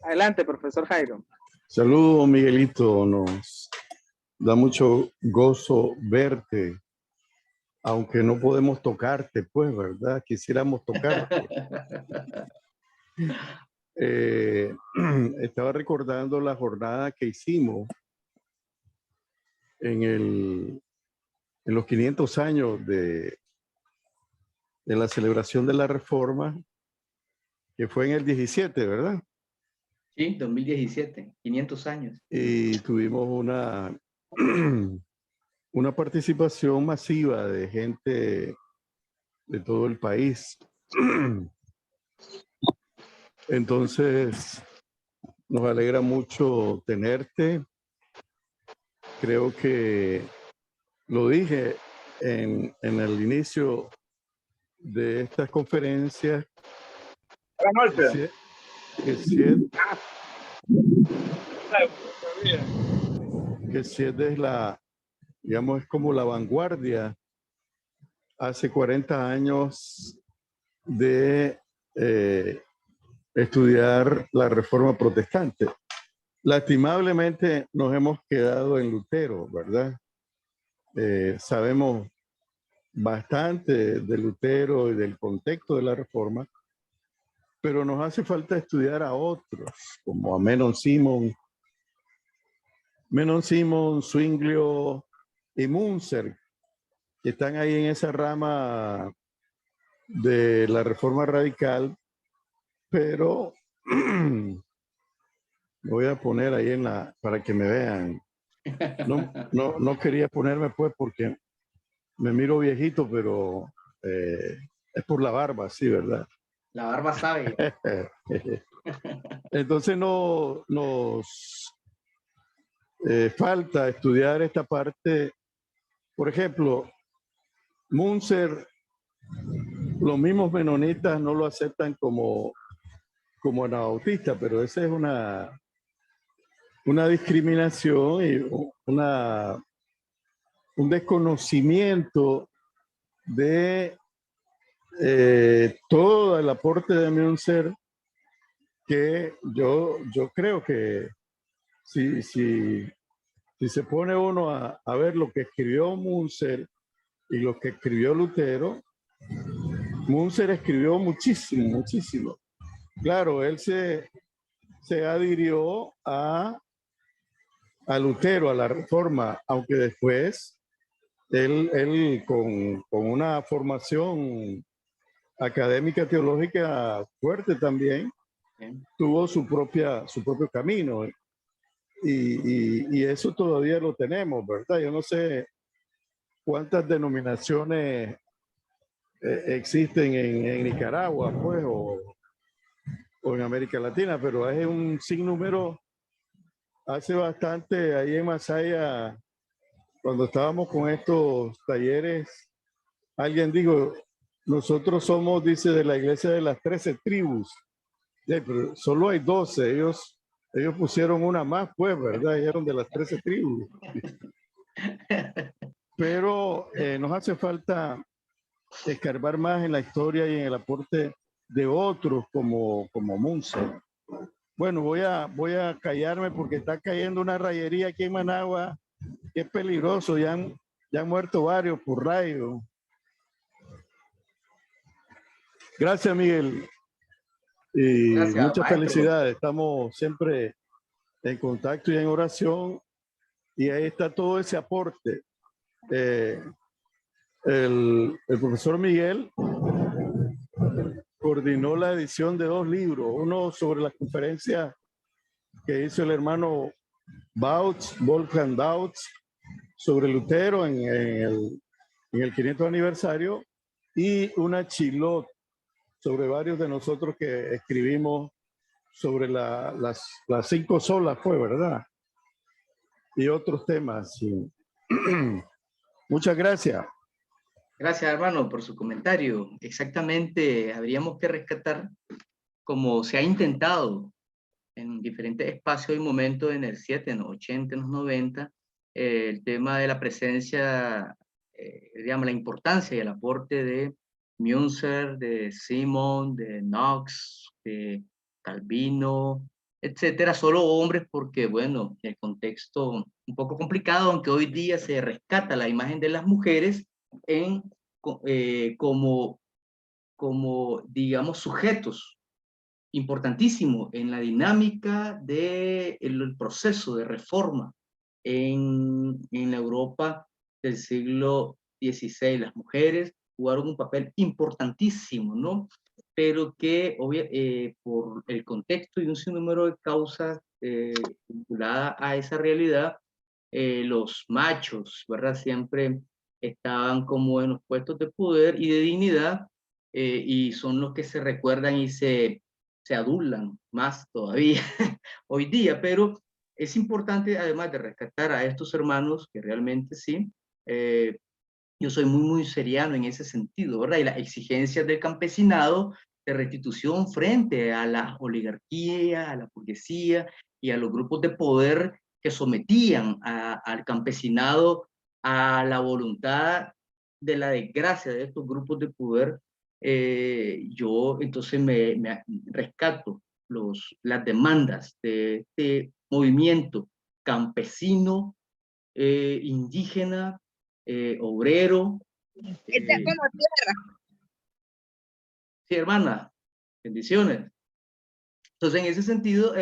S1: Adelante, profesor Jairo.
S4: Saludos, Miguelito. Nos da mucho gozo verte, aunque no podemos tocarte, pues, ¿verdad? Quisiéramos tocarte. Estaba recordando la jornada que hicimos en los 500 años de la celebración de la Reforma, que fue en el 17, ¿verdad?
S3: Sí, 2017, 500 años.
S4: Y tuvimos una participación masiva de gente de todo el país. Entonces, nos alegra mucho tenerte. Creo que lo dije en el inicio de estas conferencias, que siete es la, digamos, es como la vanguardia hace 40 años de estudiar la Reforma Protestante. Lastimablemente nos hemos quedado en Lutero, ¿verdad? Sabemos bastante de Lutero y del contexto de la Reforma, pero nos hace falta estudiar a otros, como a Menon Simon, Zwinglio y Munzer, que están ahí en esa rama de la Reforma Radical, pero voy a poner ahí para que me vean. No quería ponerme pues porque me miro viejito, pero es por la barba, sí, ¿verdad?
S3: La barba sabe.
S4: Entonces nos falta estudiar esta parte. Por ejemplo, Munzer, los mismos menonitas no lo aceptan como anabautista, pero esa es una discriminación y un desconocimiento de todo el aporte de Munzer, que yo creo que si se pone uno a ver lo que escribió Munzer y lo que escribió Lutero, Munzer escribió muchísimo. Claro, él se adhirió a Lutero, a la Reforma, aunque después él con una formación académica teológica fuerte también, tuvo su propio camino, y eso todavía lo tenemos, ¿verdad? Yo no sé cuántas denominaciones existen en Nicaragua, pues, o en América Latina, pero es un sinnúmero. Hace bastante, ahí en Masaya, cuando estábamos con estos talleres, alguien dijo, nosotros somos, dice, de la iglesia de las 13 tribus. Sí, pero solo hay 12, ellos pusieron una más, pues, ¿verdad? Eran de las 13 tribus. Pero nos hace falta escarbar más en la historia y en el aporte de otros como Munzer. Bueno, voy a callarme porque está cayendo una rayería aquí en Managua que es peligroso. Ya han muerto varios por rayo. Gracias, Miguel. Y
S3: Gracias,
S4: muchas
S3: maestro.
S4: felicidades. Estamos siempre en contacto y en oración. Y ahí está todo ese aporte. El profesor Miguel coordinó la edición de 2 libros. Uno sobre la conferencia que hizo el hermano Wolfgang Bautz, sobre Lutero en el 500 aniversario, y una Chilot sobre varios de nosotros que escribimos sobre las 5 solas, fue, ¿verdad? Y otros temas. Sí. Muchas gracias.
S3: Gracias, hermano, por su comentario. Exactamente, habríamos que rescatar, como se ha intentado en diferentes espacios y momentos en el 7, en los 80, en los 90, el tema de la presencia, digamos, la importancia y el aporte de Münzer, de Simon, de Knox, de Calvino, etcétera, solo hombres porque, bueno, el contexto un poco complicado, aunque hoy día se rescata la imagen de las mujeres en, como, digamos, sujetos importantísimo en la dinámica del proceso de reforma en la Europa del siglo XVI. Las mujeres jugaron un papel importantísimo, ¿no? Pero que por el contexto y un sinnúmero de causas vinculadas a esa realidad, los machos, ¿verdad? Siempre estaban como en los puestos de poder y de dignidad, y son los que se recuerdan y se adulan más todavía hoy día, pero es importante, además de rescatar a estos hermanos, que realmente sí, yo soy muy seriano en ese sentido, ¿verdad? Y las exigencias del campesinado de restitución frente a la oligarquía, a la burguesía y a los grupos de poder que sometían al campesinado a la voluntad de la desgracia de estos grupos de poder. Yo entonces me rescato las demandas de este movimiento campesino, indígena, obrero.
S5: Como tierra.
S3: Sí, hermana, bendiciones. Entonces, en ese sentido,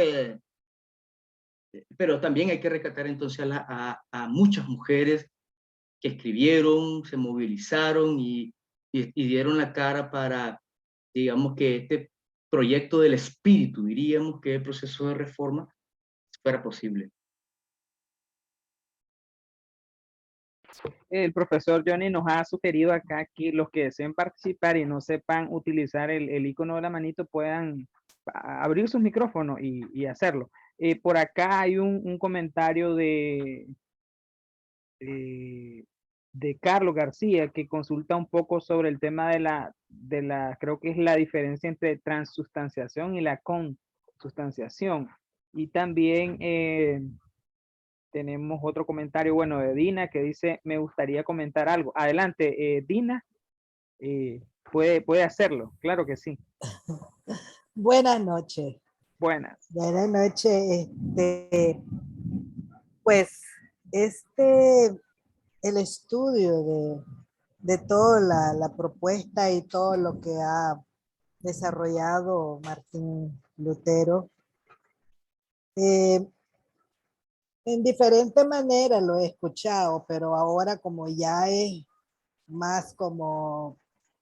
S3: pero también hay que rescatar entonces a muchas mujeres que escribieron, se movilizaron y dieron la cara para, digamos, que este proyecto del espíritu, diríamos, que el proceso de reforma fuera posible.
S1: El profesor Johnny nos ha sugerido acá que los que deseen participar y no sepan utilizar el icono de la manito puedan abrir sus micrófonos y hacerlo. Por acá hay un comentario de Carlos García que consulta un poco sobre el tema creo que es la diferencia entre transustanciación y la consustanciación. Y también tenemos otro comentario, bueno, de Dina que dice, me gustaría comentar algo. Adelante, Dina, puede hacerlo, claro que sí.
S6: Buenas noches.
S1: Buenas.
S6: Buenas noches. Pues el estudio de toda la propuesta y todo lo que ha desarrollado Martín Lutero, en diferente manera lo he escuchado, pero ahora como ya es más como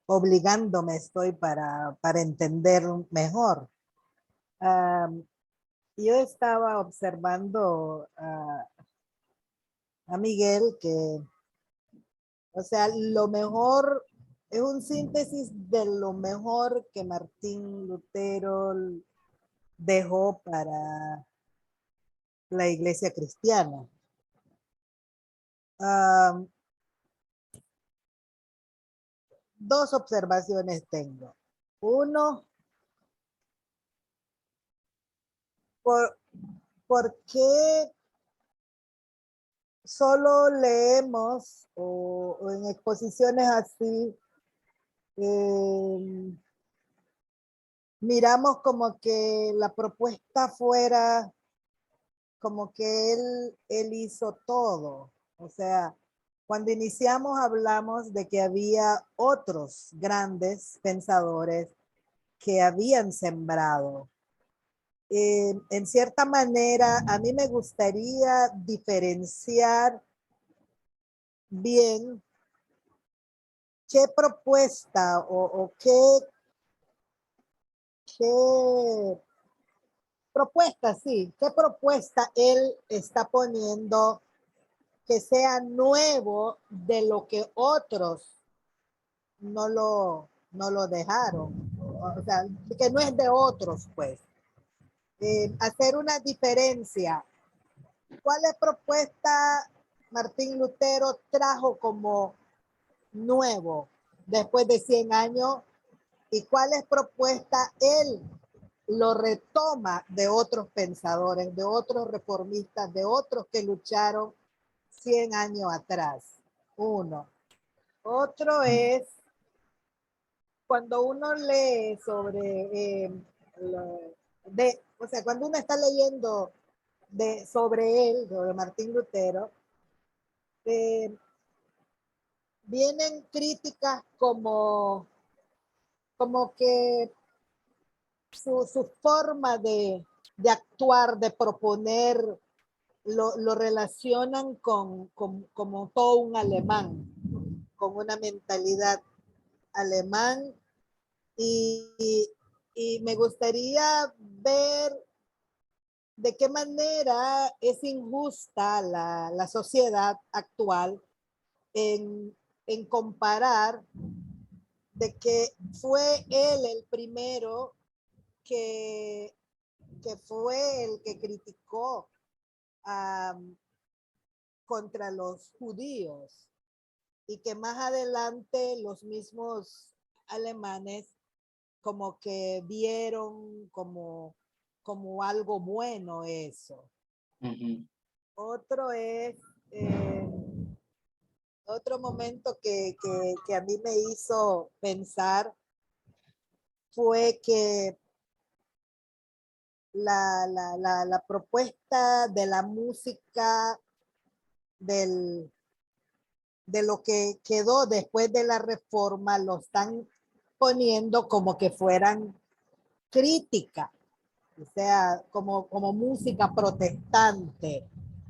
S6: obligándome estoy para entender mejor. Yo estaba observando a Miguel que, o sea, lo mejor, es un síntesis de lo mejor que Martín Lutero dejó para la iglesia cristiana. Dos observaciones tengo. Uno, ¿por qué solo leemos o en exposiciones así miramos como que la propuesta fuera como que él hizo todo? O sea, cuando iniciamos hablamos de que había otros grandes pensadores que habían sembrado. En cierta manera, a mí me gustaría diferenciar bien qué propuesta o qué propuesta, sí, qué propuesta él está poniendo que sea nuevo de lo que otros no lo dejaron. O sea, que no es de otros, pues. Hacer una diferencia. ¿Cuál es propuesta Martín Lutero trajo como nuevo después de 100 años y cuáles propuestas él lo retoma de otros pensadores, de otros reformistas, de otros que lucharon 100 años atrás. Uno. Otro es cuando uno lee sobre, o sea, cuando uno está leyendo sobre él, sobre Martín Lutero, vienen críticas como que su forma de actuar, de proponer, lo relacionan como todo un alemán, con una mentalidad alemán, y me gustaría ver de qué manera es injusta la sociedad actual en comparar de que fue él el primero que fue el que criticó contra los judíos y que más adelante los mismos alemanes como que vieron como algo bueno eso. Otro es otro momento que a mí me hizo pensar fue que la propuesta de la música de lo que quedó después de la reforma lo están poniendo como que fueran crítica, o sea, como música protestante.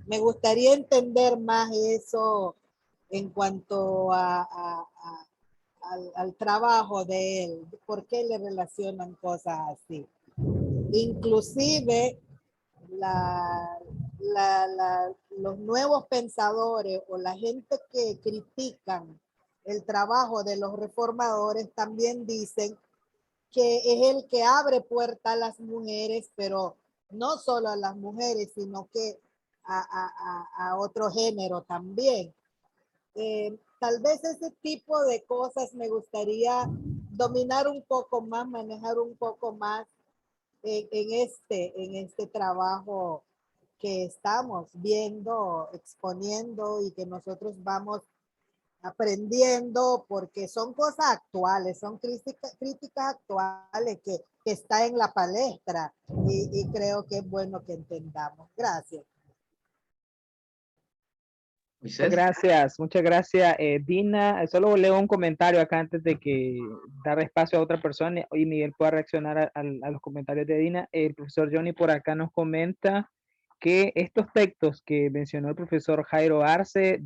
S6: Me gustaría entender más eso en cuanto al trabajo de él, por qué le relacionan cosas así. Inclusive los nuevos pensadores o la gente que critican el trabajo de los reformadores también dicen que es el que abre puerta a las mujeres, pero no solo a las mujeres, sino que a otro género también. Tal vez ese tipo de cosas me gustaría dominar un poco más, manejar un poco más en este trabajo que estamos viendo, exponiendo y que nosotros vamos aprendiendo, porque son cosas actuales, son críticas actuales que está en la palestra y creo que es bueno que entendamos. Gracias.
S1: Muchas gracias, Dina. Solo leo un comentario acá antes de que dar espacio a otra persona y Miguel pueda reaccionar a los comentarios de Dina. El profesor Johnny por acá nos comenta que estos textos que mencionó el profesor Jairo Arce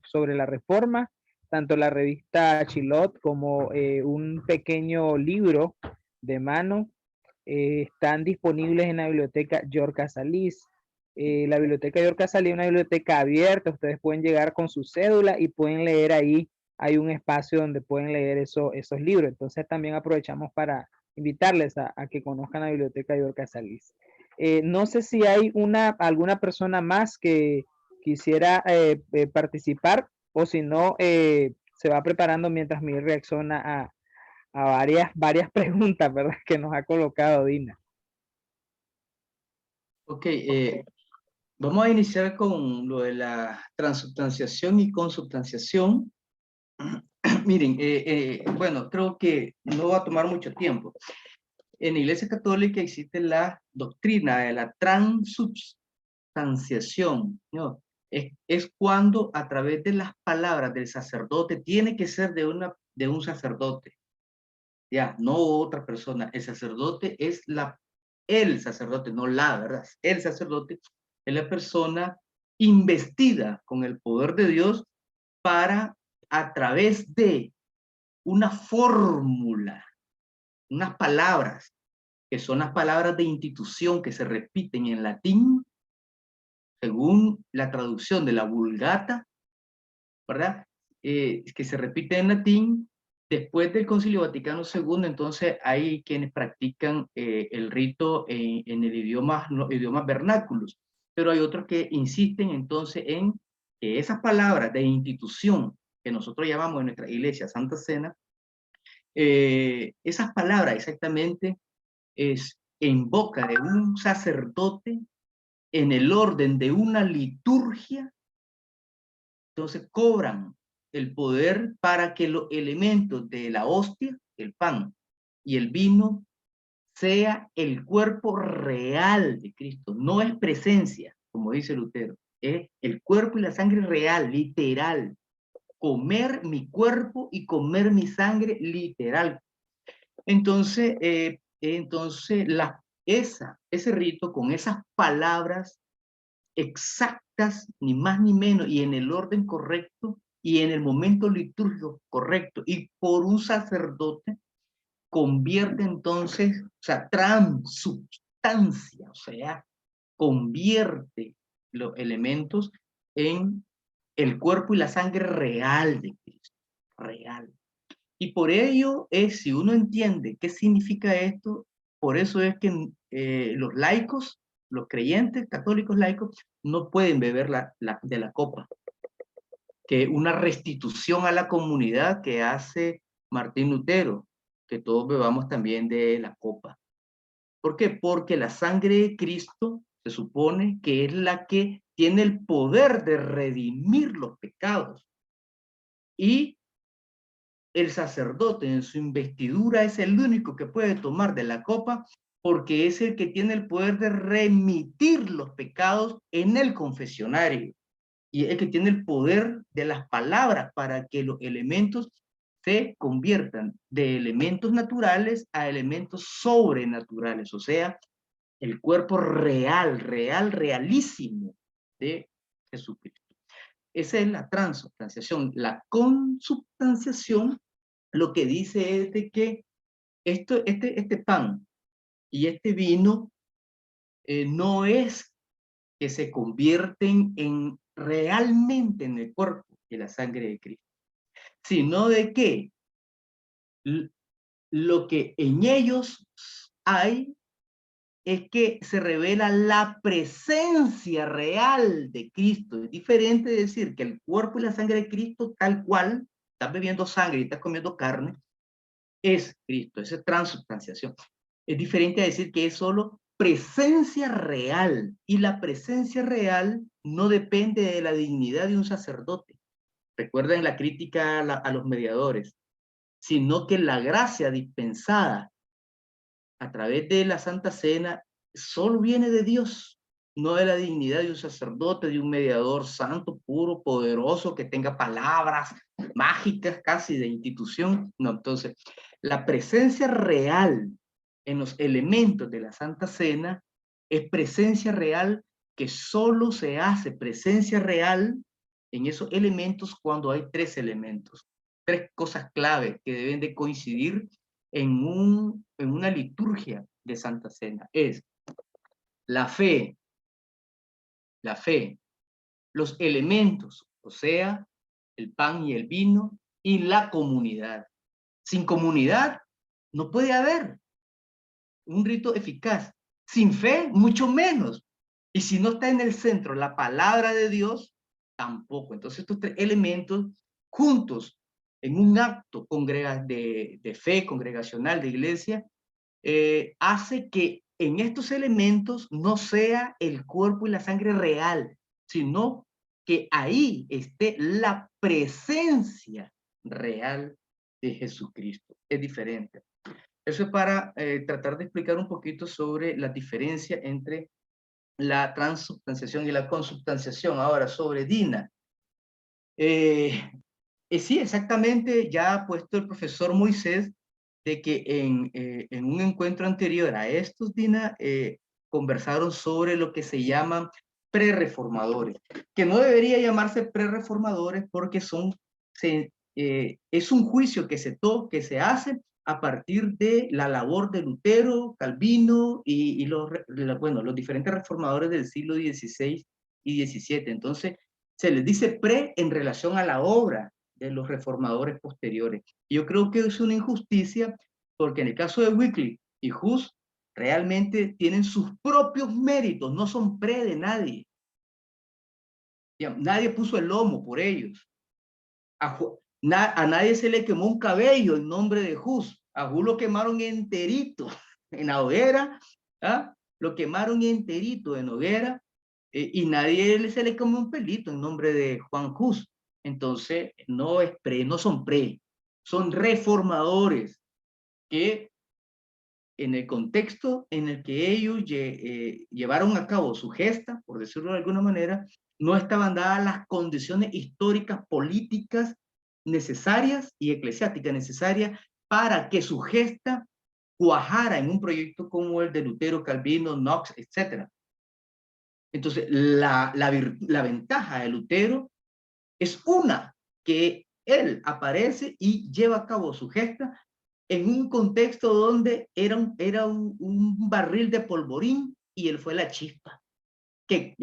S1: sobre la reforma, tanto la revista Chilot como un pequeño libro de mano, están disponibles en la biblioteca Yorca Salís. La biblioteca Yorca Salís es una biblioteca abierta, ustedes pueden llegar con su cédula y pueden leer ahí, hay un espacio donde pueden leer esos libros, entonces también aprovechamos para invitarles a que conozcan la biblioteca Yorca Salís. No sé si hay alguna persona más que quisiera participar o si no, se va preparando mientras Miguel reacciona a varias preguntas, ¿verdad? Que nos ha colocado Dina.
S3: Ok, vamos a iniciar con lo de la transubstanciación y consubstanciación. Miren, bueno, creo que no va a tomar mucho tiempo. En la Iglesia Católica existe la doctrina de la transubstanciación, ¿no? Es cuando a través de las palabras del sacerdote, tiene que ser de un sacerdote, ya, no otra persona. El sacerdote es el sacerdote, no la, ¿verdad? El sacerdote es la persona investida con el poder de Dios para, a través de una fórmula, unas palabras, que son las palabras de institución que se repiten en latín, según la traducción de la Vulgata, ¿verdad? Que se repite en latín. Después del Concilio Vaticano II, entonces hay quienes practican el rito en el idiomas vernáculos, pero hay otros que insisten entonces en que esas palabras de institución que nosotros llamamos en nuestra iglesia Santa Cena, esas palabras exactamente es en boca de un sacerdote, en el orden de una liturgia, entonces cobran el poder para que los elementos de la hostia, el pan y el vino, sea el cuerpo real de Cristo. No es presencia, como dice Lutero, es el cuerpo y la sangre real, literal. Comer mi cuerpo y comer mi sangre, literal. Entonces, ese rito con esas palabras exactas, ni más ni menos, y en el orden correcto, y en el momento litúrgico correcto, y por un sacerdote, convierte entonces, o sea, transubstancia, o sea, convierte los elementos en el cuerpo y la sangre real de Cristo, real. Y por ello es, si uno entiende qué significa esto, por eso es que los laicos, los creyentes católicos laicos, no pueden beber de la copa, que una restitución a la comunidad que hace Martín Lutero, que todos bebamos también de la copa. ¿Por qué? Porque la sangre de Cristo se supone que es la que tiene el poder de redimir los pecados. Y el sacerdote en su investidura es el único que puede tomar de la copa porque es el que tiene el poder de remitir los pecados en el confesionario. Y es el que tiene el poder de las palabras para que los elementos se conviertan de elementos naturales a elementos sobrenaturales, o sea, el cuerpo real, realísimo de Jesucristo. Esa es la transubstanciación. La consubstanciación lo que dice es de que este pan y este vino no es que se convierten realmente en el cuerpo y la sangre de Cristo, sino de que lo que en ellos hay es que se revela la presencia real de Cristo. Es diferente de decir que el cuerpo y la sangre de Cristo, tal cual, estás bebiendo sangre y estás comiendo carne, es Cristo, esa es transubstanciación. Es diferente a decir que es solo presencia real, y la presencia real no depende de la dignidad de un sacerdote. Recuerden la crítica a los mediadores, sino que la gracia dispensada a través de la Santa Cena solo viene de Dios, no de la dignidad de un sacerdote, de un mediador santo, puro, poderoso, que tenga palabras mágicas casi de institución. No, entonces, la presencia real en los elementos de la Santa Cena es presencia real que solo se hace presencia real en esos elementos cuando hay tres elementos, tres cosas clave que deben de coincidir en una liturgia de Santa Cena. Es la fe, los elementos, o sea, el pan y el vino, y la comunidad. Sin comunidad no puede haber un rito eficaz. Sin fe, mucho menos. Y si no está en el centro la palabra de Dios, tampoco. Entonces estos tres elementos juntos en un acto de fe congregacional de iglesia, hace que en estos elementos no sea el cuerpo y la sangre real, sino que ahí esté la presencia real de Jesucristo. Es diferente. Eso es para tratar de explicar un poquito sobre la diferencia entre la transubstanciación y la consubstanciación. Ahora, sobre Dina. Sí, exactamente, ya ha puesto el profesor Moisés de que en un encuentro anterior a estos, Dina, conversaron sobre lo que se llaman prerreformadores, que no debería llamarse prerreformadores porque es un juicio que se hace a partir de la labor de Lutero, Calvino y los diferentes reformadores del siglo XVI y XVII. Entonces, se les dice pre en relación a la obra de los reformadores posteriores. Yo creo que es una injusticia porque en el caso de Wycliffe y Hus realmente tienen sus propios méritos, no son pre de nadie. Nadie puso el lomo por ellos. A nadie se le quemó un cabello en nombre de Hus. A Hus lo quemaron enterito en la hoguera, ¿ah? Lo quemaron enterito en hoguera, y nadie se le quemó un pelito en nombre de Juan Hus. Entonces, no son son reformadores que en el contexto en el que ellos llevaron a cabo su gesta, por decirlo de alguna manera, no estaban dadas las condiciones históricas, políticas necesarias y eclesiásticas necesarias para que su gesta cuajara en un proyecto como el de Lutero, Calvino, Knox, etc. Entonces, la ventaja de Lutero es que él aparece y lleva a cabo su gesta en un contexto donde era un barril de polvorín y él fue la chispa. Que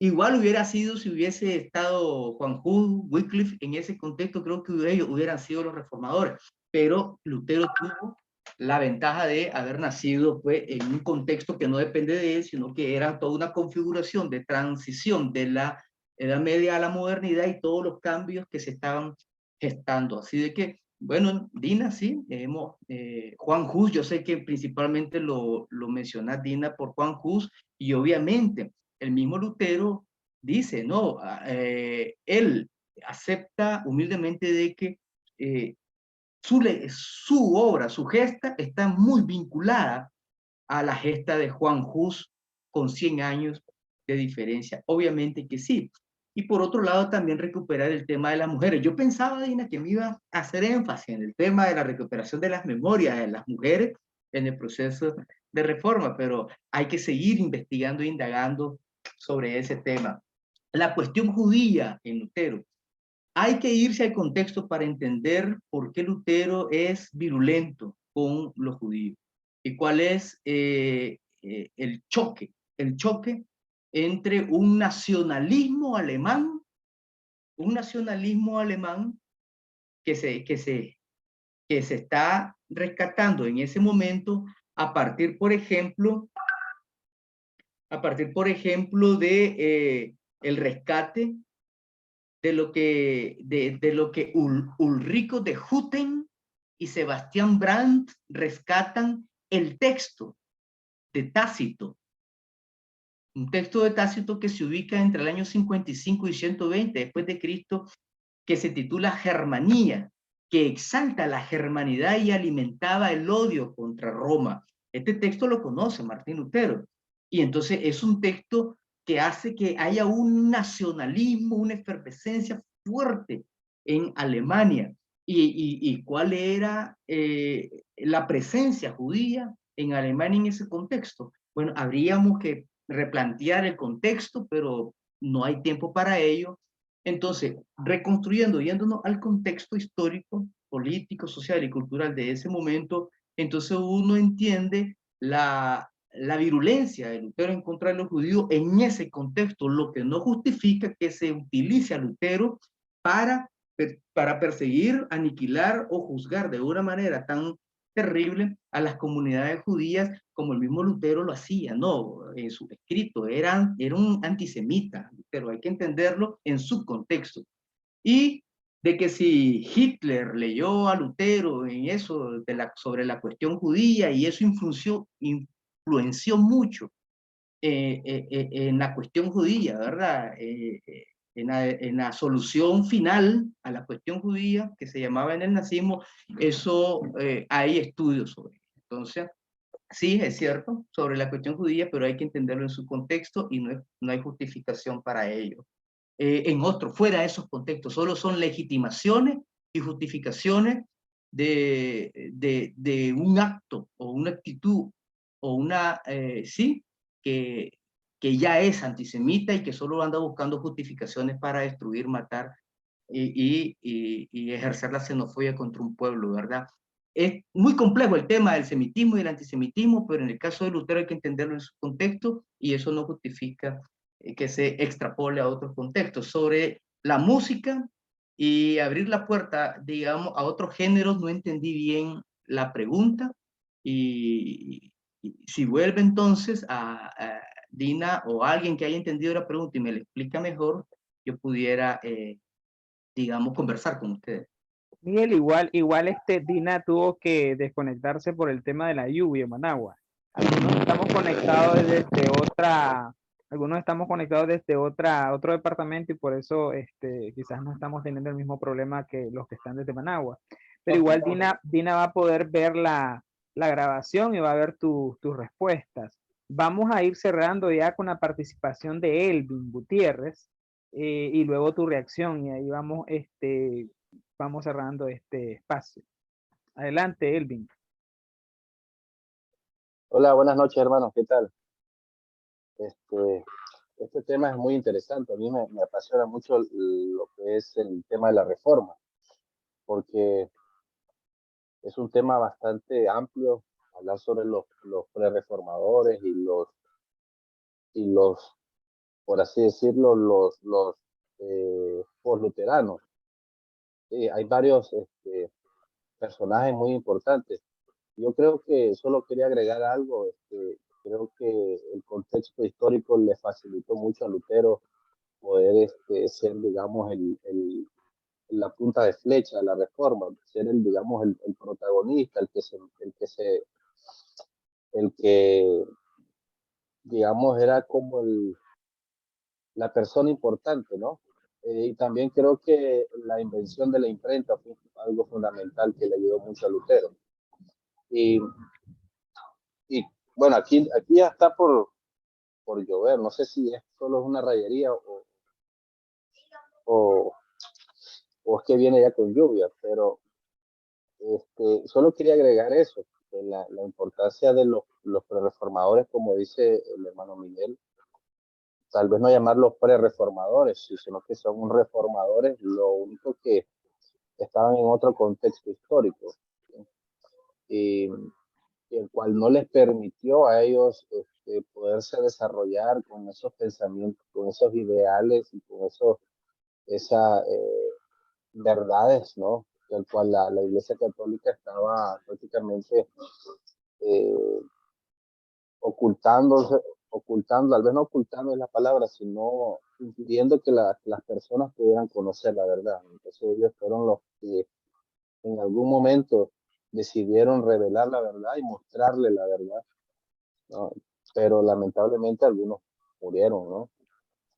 S3: igual hubiera sido si hubiese estado Juan Hus, Wycliffe en ese contexto, creo que ellos hubieran sido los reformadores. Pero Lutero tuvo la ventaja de haber nacido pues, en un contexto que no depende de él, sino que era toda una configuración de transición de la Edad Media a la modernidad y todos los cambios que se estaban gestando. Así de que, bueno, Dina, sí, Juan Hus, yo sé que principalmente lo mencionas, Dina, por Juan Hus, y obviamente el mismo Lutero dice, no, él acepta humildemente de que su obra, su gesta, está muy vinculada a la gesta de Juan Hus con 100 años de diferencia. Obviamente que sí. Y por otro lado, también recuperar el tema de las mujeres. Yo pensaba, Dina, que me iba a hacer énfasis en el tema de la recuperación de las memorias de las mujeres en el proceso de reforma, pero hay que seguir investigando e indagando sobre ese tema. La cuestión judía en Lutero. Hay que irse al contexto para entender por qué Lutero es virulento con los judíos y cuál es el choque entre un nacionalismo alemán que se está rescatando en ese momento a partir, por ejemplo, de el rescate de lo que Ulrico de Hutten y Sebastián Brandt rescatan el texto de Tácito. Un texto de Tácito que se ubica entre el año 55 y 120 después de Cristo, que se titula Germanía, que exalta la germanidad y alimentaba el odio contra Roma. Este texto lo conoce Martín Lutero. Y entonces es un texto que hace que haya un nacionalismo, una efervescencia fuerte en Alemania. ¿Y cuál era la presencia judía en Alemania en ese contexto? Bueno, habríamos que replantear el contexto, pero no hay tiempo para ello. Entonces, reconstruyendo, yéndonos al contexto histórico, político, social y cultural de ese momento, entonces uno entiende la virulencia de Lutero en contra de los judíos en ese contexto, lo que no justifica que se utilice a Lutero para perseguir, aniquilar o juzgar de una manera tan terrible a las comunidades judías como el mismo Lutero lo hacía. No, en su escrito era un antisemita, pero hay que entenderlo en su contexto. Y de que si Hitler leyó a Lutero en eso sobre la cuestión judía y eso influenció mucho en la cuestión judía, ¿verdad? En la solución final a la cuestión judía que se llamaba en el nazismo, eso hay estudios sobre eso. Entonces, sí, es cierto, sobre la cuestión judía, pero hay que entenderlo en su contexto y no hay justificación para ello. Fuera de esos contextos, solo son legitimaciones y justificaciones de un acto o una actitud o que ya es antisemita y que solo anda buscando justificaciones para destruir, matar y ejercer la xenofobia contra un pueblo, ¿verdad? Es muy complejo el tema del semitismo y el antisemitismo, pero en el caso de Lutero hay que entenderlo en su contexto y eso no justifica que se extrapole a otros contextos. Sobre la música y abrir la puerta, digamos, a otros géneros, no entendí bien la pregunta y si vuelve entonces a Dina o alguien que haya entendido la pregunta y me la explica mejor, yo pudiera digamos, conversar con ustedes.
S1: Miguel, igual Dina tuvo que desconectarse por el tema de la lluvia en Managua. Algunos estamos conectados desde otro departamento y por eso quizás no estamos teniendo el mismo problema que los que están desde Managua. Pero igual Dina va a poder ver la grabación y va a ver tus respuestas. Vamos a ir cerrando ya con la participación de Elvin Gutiérrez y luego tu reacción y ahí vamos cerrando este espacio. Adelante, Elvin.
S7: Hola, buenas noches, hermanos. ¿Qué tal? Este tema es muy interesante. A mí me apasiona mucho lo que es el tema de la reforma, porque es un tema bastante amplio, hablar sobre los prereformadores y los, por así decirlo, los posluteranos. Hay varios personajes muy importantes. Yo creo que solo quería agregar algo. Creo que el contexto histórico le facilitó mucho a Lutero poder ser, digamos, la punta de flecha de la reforma, ser digamos, el protagonista, el que, digamos, era como la persona importante, ¿no? Y también creo que la invención de la imprenta fue algo fundamental que le ayudó mucho a Lutero. Y bueno, aquí ya está por llover. No sé si es solo una rayería o es que viene ya con lluvia, pero solo quería agregar eso, la importancia de los prereformadores, como dice el hermano Miguel, tal vez no llamarlos prereformadores, sino que son reformadores, lo único que estaban en otro contexto histórico, y el cual no les permitió a ellos poderse desarrollar con esos pensamientos, con esos ideales y con esas verdades, ¿no? El cual la Iglesia Católica estaba prácticamente ocultando, tal vez no ocultando es la palabra, sino impidiendo que las personas pudieran conocer la verdad. Entonces ellos fueron los que en algún momento decidieron revelar la verdad y mostrarle la verdad, ¿no? Pero lamentablemente algunos murieron, ¿no?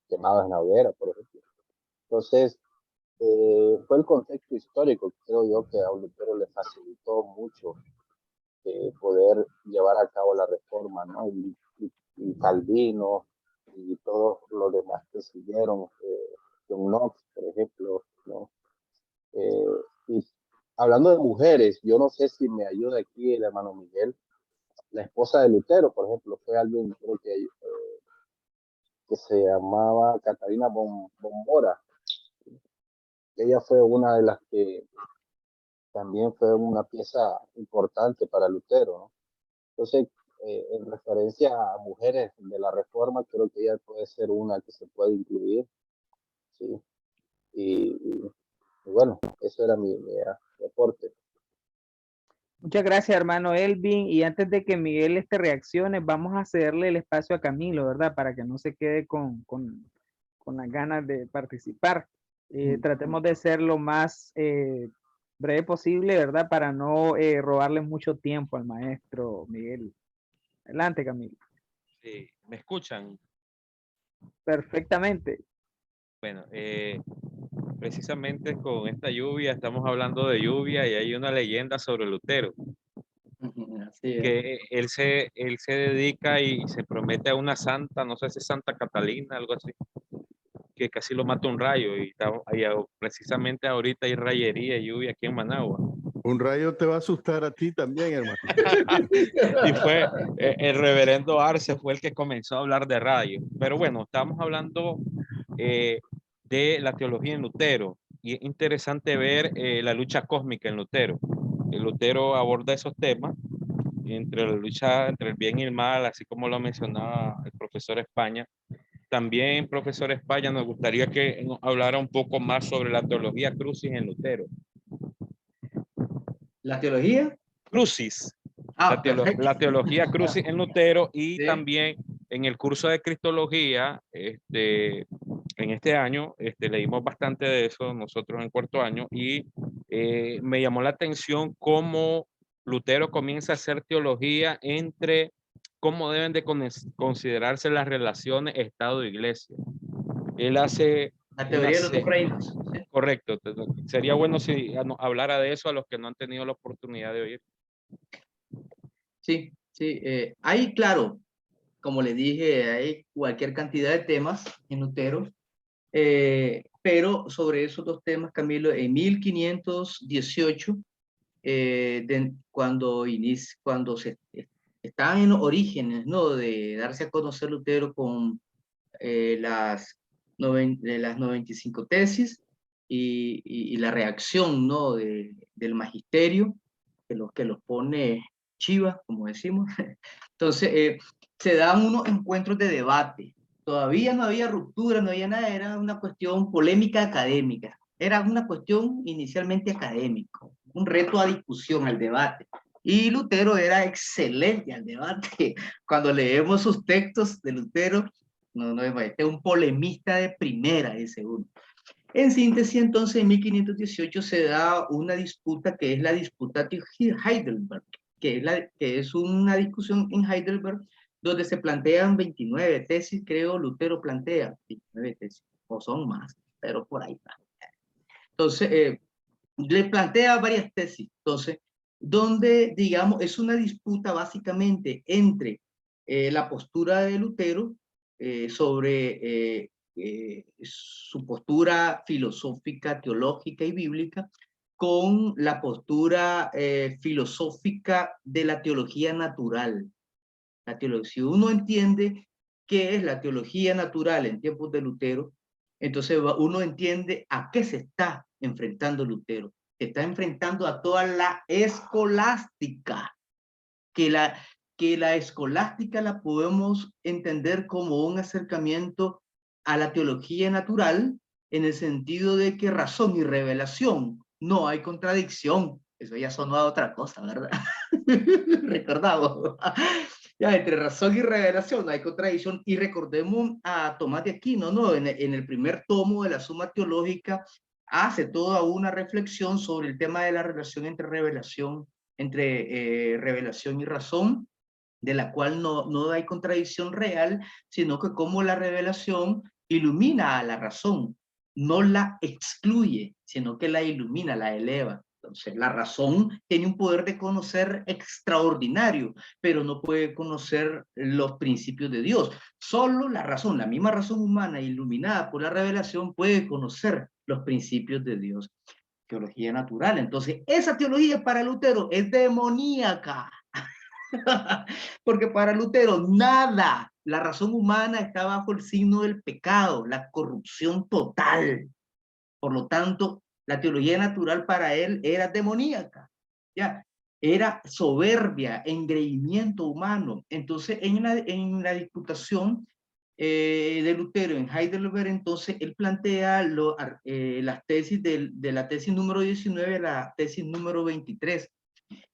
S7: Quemados en la hoguera, por ejemplo. Entonces, fue el contexto histórico, creo yo, que a Lutero le facilitó mucho poder llevar a cabo la reforma, ¿no? Y Calvino y todos los demás que siguieron, John Knox, por ejemplo, ¿no? Y hablando de mujeres, yo no sé si me ayuda aquí el hermano Miguel, la esposa de Lutero, por ejemplo, fue alguien, creo que se llamaba Catarina Bombora. Ella fue una de las que también fue una pieza importante para Lutero, ¿no? Entonces, en referencia a mujeres de la Reforma, creo que ella puede ser una que se puede incluir, ¿sí? Y bueno, eso era mi aporte.
S1: Muchas gracias, hermano Elvin. Y antes de que Miguel reaccione, vamos a cederle el espacio a Camilo, ¿verdad? Para que no se quede con las ganas de participar. Tratemos de ser lo más breve posible, ¿verdad? Para no robarle mucho tiempo al maestro Miguel. Adelante, Camilo.
S2: Sí, ¿me escuchan?
S1: Perfectamente.
S2: Bueno, precisamente con esta lluvia, estamos hablando de lluvia y hay una leyenda sobre Lutero.
S3: Así es.
S2: Que él se dedica y se promete a una santa, no sé si es Santa Catalina, algo así, que casi lo mata un rayo y precisamente ahorita hay rayería y lluvia aquí en Managua.
S4: Un rayo te va a asustar a ti también, hermano.
S2: Y fue el reverendo Arce fue el que comenzó a hablar de rayos. Pero bueno, estamos hablando de la teología en Lutero y es interesante ver la lucha cósmica en Lutero. El Lutero aborda esos temas entre la lucha entre el bien y el mal, así como lo mencionaba el profesor España. También, profesor España, nos gustaría que nos hablara un poco más sobre la teología crucis en Lutero.
S3: ¿La teología?
S2: Crucis.
S3: Ah,
S2: la teología crucis en Lutero y
S3: sí.
S2: también en el curso de Cristología, en este año leímos bastante de eso nosotros en cuarto año y me llamó la atención cómo Lutero comienza a hacer teología entre cómo deben de considerarse las relaciones Estado-Iglesia. Él hace
S3: La teoría de los dos
S2: una
S3: reinos. ¿Sí?
S2: correcto. Sería bueno si hablara de eso a los que no han tenido la oportunidad de oír.
S3: Sí, sí. Hay, claro, como le dije, hay cualquier cantidad de temas en Lutero, pero sobre esos dos temas, Camilo, en 1518, cuando se estaban en los orígenes, ¿no?, de darse a conocer Lutero con las 95 tesis y la reacción, ¿no?, del magisterio, que los pone chivas, como decimos. Entonces, se dan unos encuentros de debate. Todavía no había ruptura, no había nada, era una cuestión polémica académica. Era una cuestión inicialmente académica, un reto a discusión, al debate. Y Lutero era excelente al debate. Cuando leemos sus textos de Lutero, no, es un polemista de primera, dice uno. En síntesis, entonces, en 1518 se da una disputa que es la disputa de Heidelberg, que es una discusión en Heidelberg donde se plantean 29 tesis, creo Lutero plantea 29 tesis, o son más, pero por ahí va. Entonces, le plantea varias tesis, entonces, donde, digamos, es una disputa básicamente entre la postura de Lutero sobre su postura filosófica, teológica y bíblica, con la postura filosófica de la teología natural. La teología, si uno entiende qué es la teología natural en tiempos de Lutero, entonces uno entiende a qué se está enfrentando Lutero. Se está enfrentando a toda la escolástica, que la escolástica la podemos entender como un acercamiento a la teología natural en el sentido de que razón y revelación no hay contradicción. Eso ya sonó a otra cosa, ¿verdad? Recordamos. Ya, entre razón y revelación no hay contradicción. Y recordemos a Tomás de Aquino, ¿no? En el primer tomo de la Suma Teológica hace toda una reflexión sobre el tema de la relación entre revelación y razón, de la cual no hay contradicción real, sino que como la revelación ilumina a la razón, no la excluye, sino que la ilumina, la eleva. Entonces, la razón tiene un poder de conocer extraordinario, pero no puede conocer los principios de Dios. Solo la razón, la misma razón humana iluminada por la revelación puede conocer los principios de Dios. Teología natural. Entonces, esa teología para Lutero es demoníaca. Porque para Lutero nada, la razón humana está bajo el signo del pecado, la corrupción total. Por lo tanto, la teología natural para él era demoníaca, ya, era soberbia, engreimiento humano. Entonces, en la disputación de Lutero en Heidelberg, entonces él plantea las tesis de la tesis número 19 a la tesis número 23,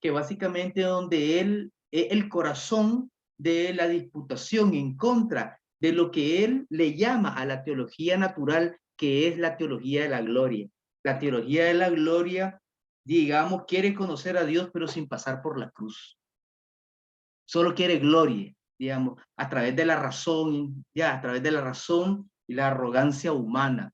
S3: que básicamente donde él es el corazón de la disputación en contra de lo que él le llama a la teología natural, que es la teología de la gloria. La teología de la gloria, digamos, quiere conocer a Dios, pero sin pasar por la cruz. Solo quiere gloria, digamos, a través de la razón, ya, a través de la razón y la arrogancia humana.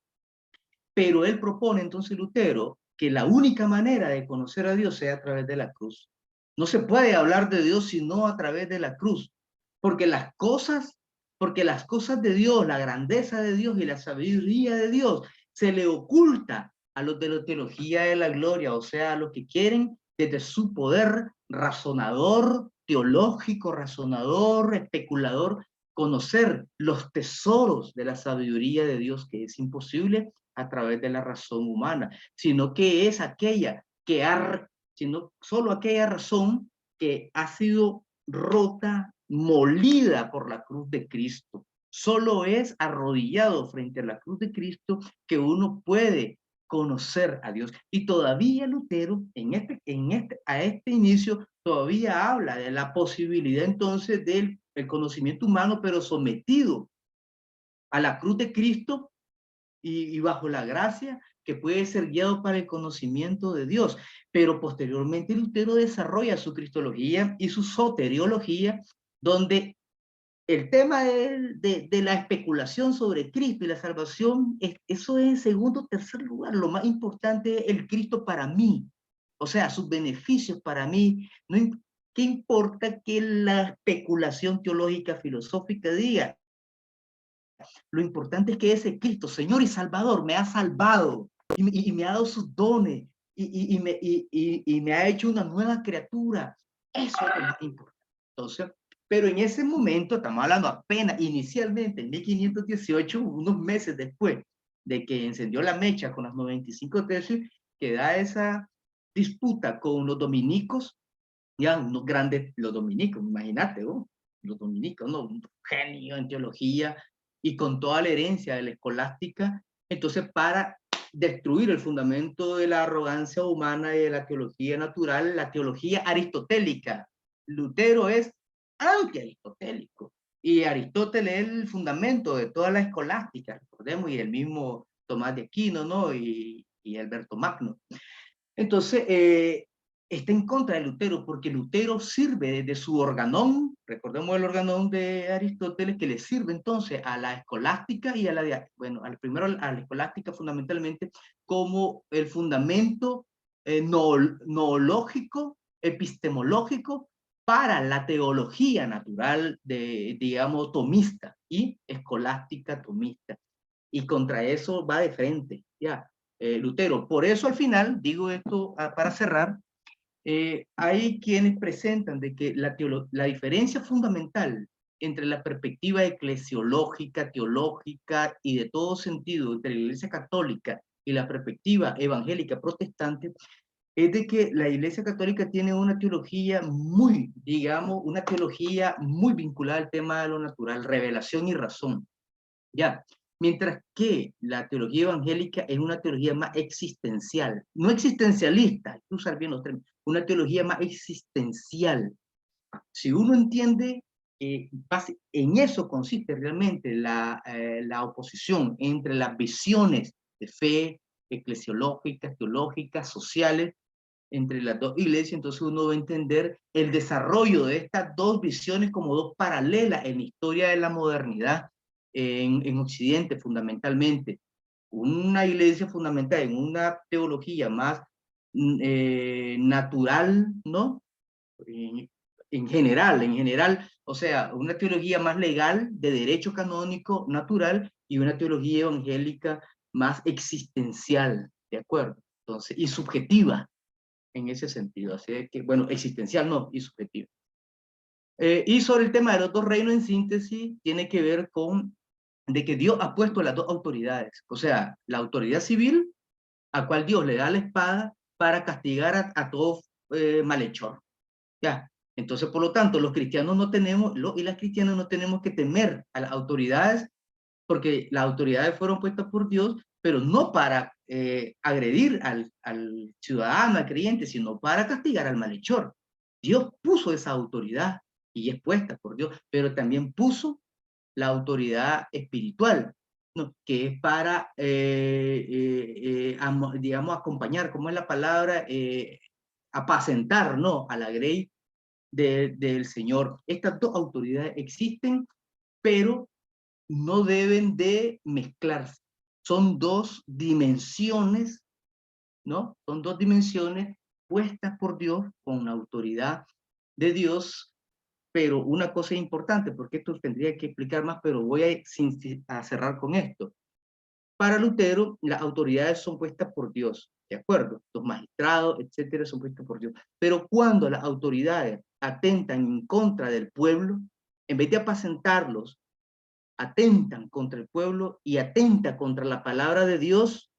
S3: Pero él propone, entonces, Lutero, que la única manera de conocer a Dios sea a través de la cruz. No se puede hablar de Dios sino a través de la cruz, porque las cosas de Dios, la grandeza de Dios y la sabiduría de Dios se le oculta a los de la teología de la gloria, o sea, a los que quieren desde su poder razonador, teológico, razonador, especulador, conocer los tesoros de la sabiduría de Dios, que es imposible a través de la razón humana, sino que es aquella sino solo aquella razón que ha sido rota, molida por la cruz de Cristo. Solo es arrodillado frente a la cruz de Cristo que uno puede conocer a Dios. Y todavía Lutero, a este inicio, todavía habla de la posibilidad entonces del conocimiento humano, pero sometido a la cruz de Cristo, y bajo la gracia que puede ser guiado para el conocimiento de Dios. Pero posteriormente Lutero desarrolla su cristología y su soteriología, donde el tema de la especulación sobre Cristo y la salvación, eso es en segundo o tercer lugar. Lo más importante es el Cristo para mí, o sea, sus beneficios para mí. No, ¿qué importa que la especulación teológica filosófica diga? Lo importante es que ese Cristo, Señor y Salvador, me ha salvado y me ha dado sus dones y me ha hecho una nueva criatura. Eso es lo más importante. Entonces, pero en ese momento, estamos hablando apenas inicialmente, en 1518, unos meses después de que encendió la mecha con las 95 tesis, que da esa disputa con los dominicos, ya unos grandes, los dominicos, imagínate, los dominicos, ¿no? Un genio en teología y con toda la herencia de la escolástica. Entonces, para destruir el fundamento de la arrogancia humana y de la teología natural, la teología aristotélica. Lutero es anti-aristotélico, y Aristóteles es el fundamento de toda la escolástica, recordemos, y el mismo Tomás de Aquino, ¿no? Y Alberto Magno. Entonces, está en contra de Lutero, porque Lutero sirve desde su organón, recordemos el organón de Aristóteles, que le sirve entonces a la escolástica y a la, bueno, primero a la escolástica fundamentalmente, como el fundamento noológico, epistemológico, para la teología natural de, digamos, tomista y escolástica tomista. Y contra eso va de frente, ya. Lutero. Por eso al final, digo esto para cerrar, hay quienes presentan de que la diferencia fundamental entre la perspectiva eclesiológica, teológica y de todo sentido entre la Iglesia Católica y la perspectiva evangélica protestante es de que la Iglesia Católica tiene una teología muy, digamos, una teología muy vinculada al tema de lo natural, revelación y razón. Ya, mientras que la teología evangélica es una teología más existencial, no existencialista, hay que usar bien los términos, una teología más existencial. Si uno entiende, en eso consiste realmente la oposición entre las visiones de fe, eclesiológicas, teológicas, sociales, entre las dos iglesias, entonces uno va a entender el desarrollo de estas dos visiones como dos paralelas en la historia de la modernidad en Occidente fundamentalmente. Una iglesia fundamental en una teología más natural, ¿no? En general, o sea, una teología más legal, de derecho canónico, natural, y una teología evangélica más existencial, ¿de acuerdo? Entonces, y subjetiva, en ese sentido, así que, bueno, existencial no, y subjetiva. Y sobre el tema de los dos reinos en síntesis, tiene que ver con de que Dios ha puesto las dos autoridades, o sea, la autoridad civil, a cual Dios le da la espada para castigar a todo malhechor. Ya, entonces, por lo tanto, los cristianos no tenemos, y las cristianas no tenemos que temer a las autoridades, porque las autoridades fueron puestas por Dios, pero no para agredir al ciudadano, al creyente, sino para castigar al malhechor. Dios puso esa autoridad y es puesta por Dios, pero también puso la autoridad espiritual, ¿no? Que es para, digamos, acompañar, ¿cómo es la palabra? Apacentar, ¿no? A la grey del Señor. Estas dos autoridades existen, pero no deben de mezclarse. Son dos dimensiones, ¿no? Son dos dimensiones puestas por Dios con la autoridad de Dios. Pero una cosa importante, porque esto tendría que explicar más, pero voy a cerrar con esto. Para Lutero, las autoridades son puestas por Dios, ¿de acuerdo? Los magistrados, etcétera, son puestos por Dios. Pero cuando las autoridades atentan en contra del pueblo, en vez de apacentarlos, atentan contra el pueblo y atenta contra la palabra de Dios,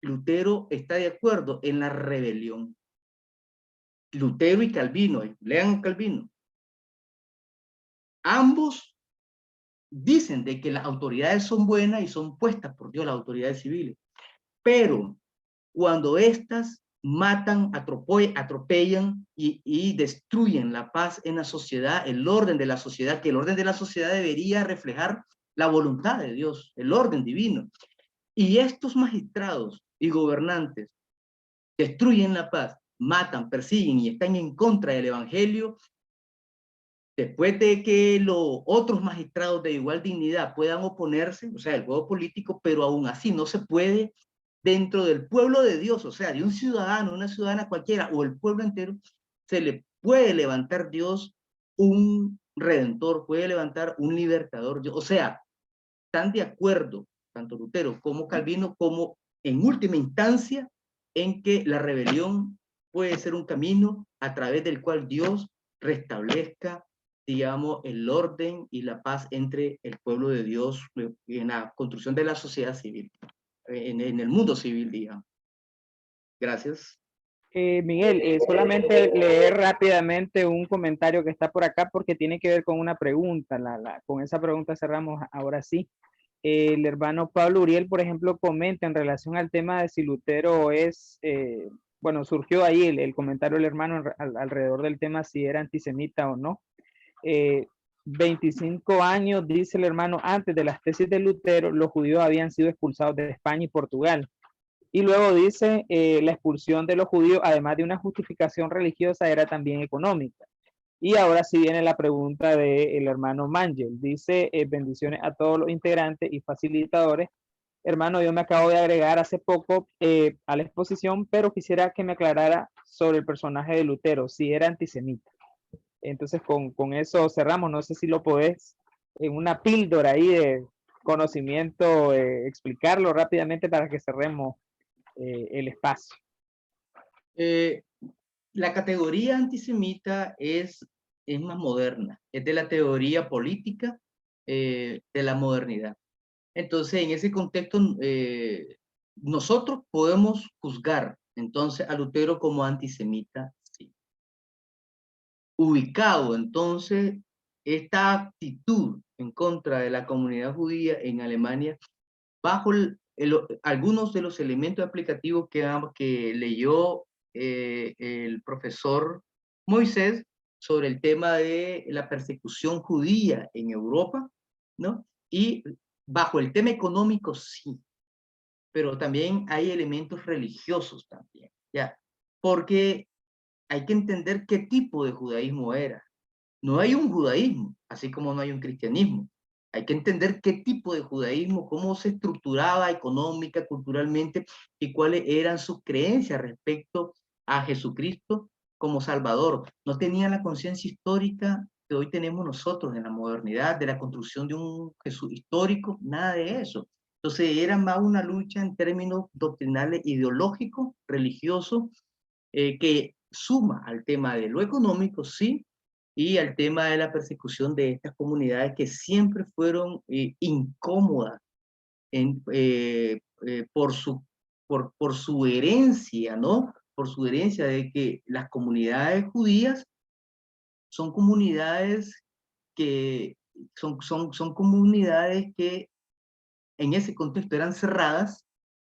S3: Lutero está de acuerdo en la rebelión. Lutero y Calvino, lean Calvino. Ambos dicen de que las autoridades son buenas y son puestas por Dios, las autoridades civiles. Pero cuando éstas matan, atropellan y destruyen la paz en la sociedad, el orden de la sociedad, que el orden de la sociedad debería reflejar la voluntad de Dios, el orden divino. Y estos magistrados y gobernantes destruyen la paz, matan, persiguen y están en contra del evangelio. Después de que los otros magistrados de igual dignidad puedan oponerse, o sea, el juego político, pero aún así no se puede, dentro del pueblo de Dios, o sea, de un ciudadano, una ciudadana cualquiera, o el pueblo entero, se le puede levantar Dios un redentor, puede levantar un libertador. O sea, están de acuerdo, tanto Lutero como Calvino, como en última instancia, en que la rebelión puede ser un camino a través del cual Dios restablezca, digamos, el orden y la paz entre el pueblo de Dios en la construcción de la sociedad civil, en el mundo civil, digamos. Gracias.
S1: Miguel, solamente leer rápidamente un comentario que está por acá porque tiene que ver con una pregunta. Con esa pregunta cerramos ahora sí. El hermano Pablo Uriel, por ejemplo, comenta en relación al tema de si Lutero es, bueno, surgió ahí el comentario del hermano alrededor del tema si era antisemita o no. 25 años, dice el hermano, antes de las tesis de Lutero, los judíos habían sido expulsados de España y Portugal. Y luego dice, la expulsión de los judíos, además de una justificación religiosa, era también económica. Y ahora sí viene la pregunta del hermano Mangel. Dice, bendiciones a todos los integrantes y facilitadores. Hermano, yo me acabo de agregar hace poco a la exposición, pero quisiera que me aclarara sobre el personaje de Lutero, si era antisemita. Entonces, con eso cerramos. No sé si lo podés, en una píldora ahí de conocimiento, explicarlo rápidamente para que cerremos el espacio.
S3: La categoría antisemita es más moderna, es de la teoría política de la modernidad. Entonces, en ese contexto, nosotros podemos juzgar entonces a Lutero como antisemita, sí. Ubicado entonces esta actitud en contra de la comunidad judía en Alemania bajo algunos de los elementos aplicativos que leyó el profesor Moisés sobre el tema de la persecución judía en Europa, ¿no? Y bajo el tema económico, sí, pero también hay elementos religiosos también, ¿ya? Porque hay que entender qué tipo de judaísmo era. No hay un judaísmo, así como no hay un cristianismo. Hay que entender qué tipo de judaísmo, cómo se estructuraba económica, culturalmente, y cuáles eran sus creencias respecto a Jesucristo como Salvador. No tenían la conciencia histórica que hoy tenemos nosotros en la modernidad, de la construcción de un Jesús histórico, nada de eso. Entonces era más una lucha en términos doctrinales, ideológicos, religiosos, que suma al tema de lo económico, sí, y al tema de la persecución de estas comunidades que siempre fueron incómodas por su herencia, ¿no? Por su herencia de que las comunidades judías son comunidades que son comunidades que en ese contexto eran cerradas,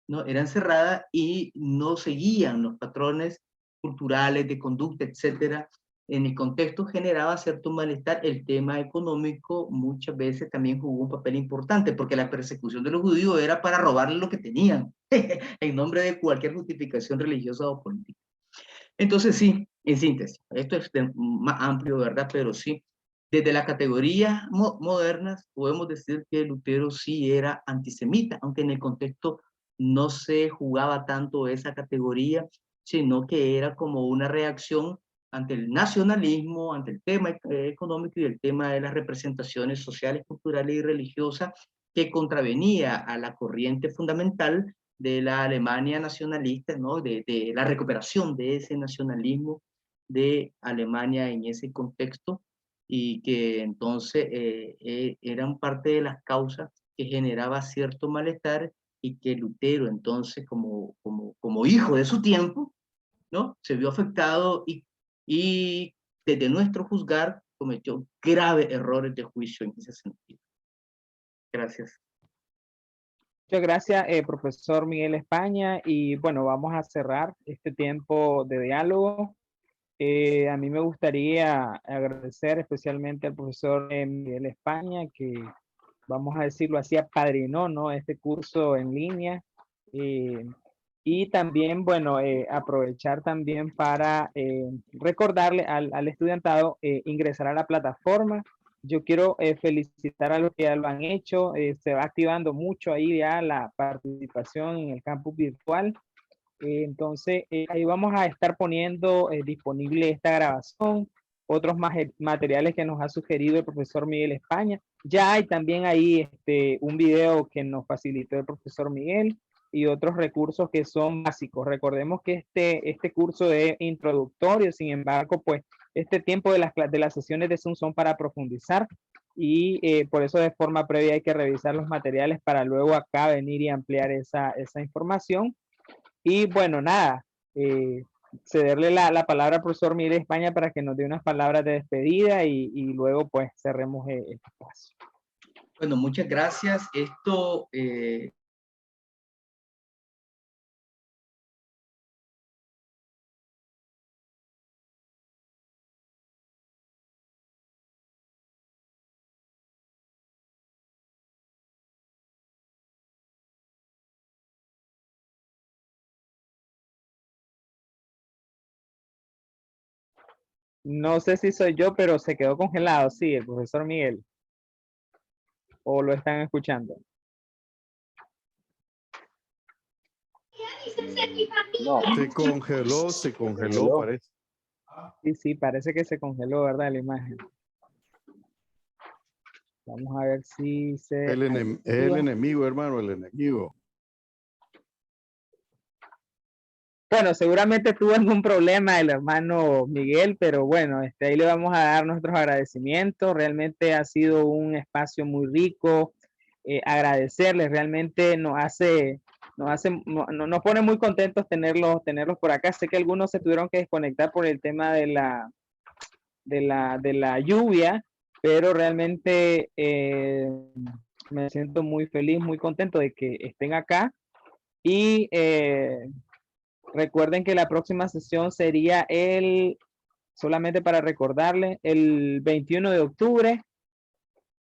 S3: ¿no? Eran cerradas y no seguían los patrones culturales, de conducta, etcétera. En el contexto generaba cierto malestar. El tema económico muchas veces también jugó un papel importante, porque la persecución de los judíos era para robarles lo que tenían, en nombre de cualquier justificación religiosa o política. Entonces sí, en síntesis, esto es más amplio, ¿verdad? Pero sí, desde las categorías modernas podemos decir que Lutero sí era antisemita, aunque en el contexto no se jugaba tanto esa categoría, sino que era como una reacción ante el nacionalismo, ante el tema económico y el tema de las representaciones sociales, culturales y religiosas que contravenía a la corriente fundamental de la Alemania nacionalista, ¿no? De la recuperación de ese nacionalismo de Alemania en ese contexto, y que entonces eran parte de las causas que generaba cierto malestar, y que Lutero entonces como hijo de su tiempo, ¿no? Se vio afectado y desde nuestro juzgar cometió graves errores de juicio en ese sentido. Gracias.
S1: Muchas gracias, profesor Miguel España. Y bueno, vamos a cerrar este tiempo de diálogo. A mí me gustaría agradecer especialmente al profesor Miguel España, que vamos a decirlo así, apadrinó, ¿no? Este curso en línea. Y también, bueno, aprovechar también para recordarle al estudiantado ingresar a la plataforma. Yo quiero felicitar a los que ya lo han hecho. Se va activando mucho ahí ya la participación en el campus virtual. Entonces, ahí vamos a estar poniendo disponible esta grabación, otros materiales que nos ha sugerido el profesor Miguel España. Ya hay también ahí un video que nos facilitó el profesor Miguel y otros recursos que son básicos. Recordemos que este curso es introductorio, sin embargo, pues este tiempo de las sesiones de Zoom son para profundizar y por eso de forma previa hay que revisar los materiales para luego acá venir y ampliar esa información. Y bueno, nada, cederle la palabra al profesor Miguel España para que nos dé unas palabras de despedida y luego pues cerremos el espacio.
S3: Bueno, muchas gracias. Esto
S1: No sé si soy yo, pero se quedó congelado, sí, el profesor Miguel. ¿O lo están escuchando?
S7: No,
S4: Se congeló, parece.
S1: Sí, parece que se congeló, ¿verdad? La imagen. Vamos a ver si se...
S4: Es el enemigo, hermano, el enemigo.
S1: Bueno, seguramente tuvo algún problema el hermano Miguel, pero bueno, ahí le vamos a dar nuestros agradecimientos. Realmente ha sido un espacio muy rico. Agradecerles, realmente nos pone muy contentos tenerlos por acá. Sé que algunos se tuvieron que desconectar por el tema de la lluvia, pero realmente me siento muy feliz, muy contento de que estén acá. Y recuerden que la próxima sesión sería solamente para recordarle, el 21 de octubre.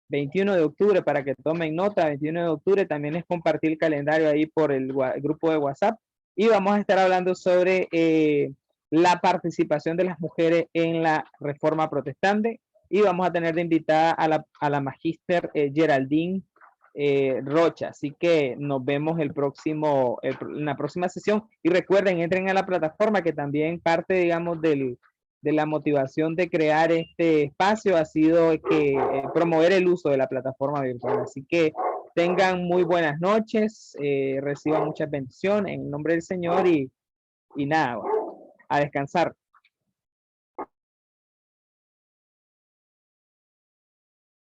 S1: 21 de octubre, para que tomen nota, 21 de octubre también es compartir el calendario ahí por el grupo de WhatsApp. Y vamos a estar hablando sobre la participación de las mujeres en la reforma protestante. Y vamos a tener de invitada a la magíster Geraldine Rocha. Así que nos vemos en la próxima sesión. Y recuerden, entren a la plataforma, que también parte, digamos, de la motivación de crear este espacio ha sido promover el uso de la plataforma virtual. Así que tengan muy buenas noches, reciban muchas bendiciones en el nombre del Señor y nada, a descansar.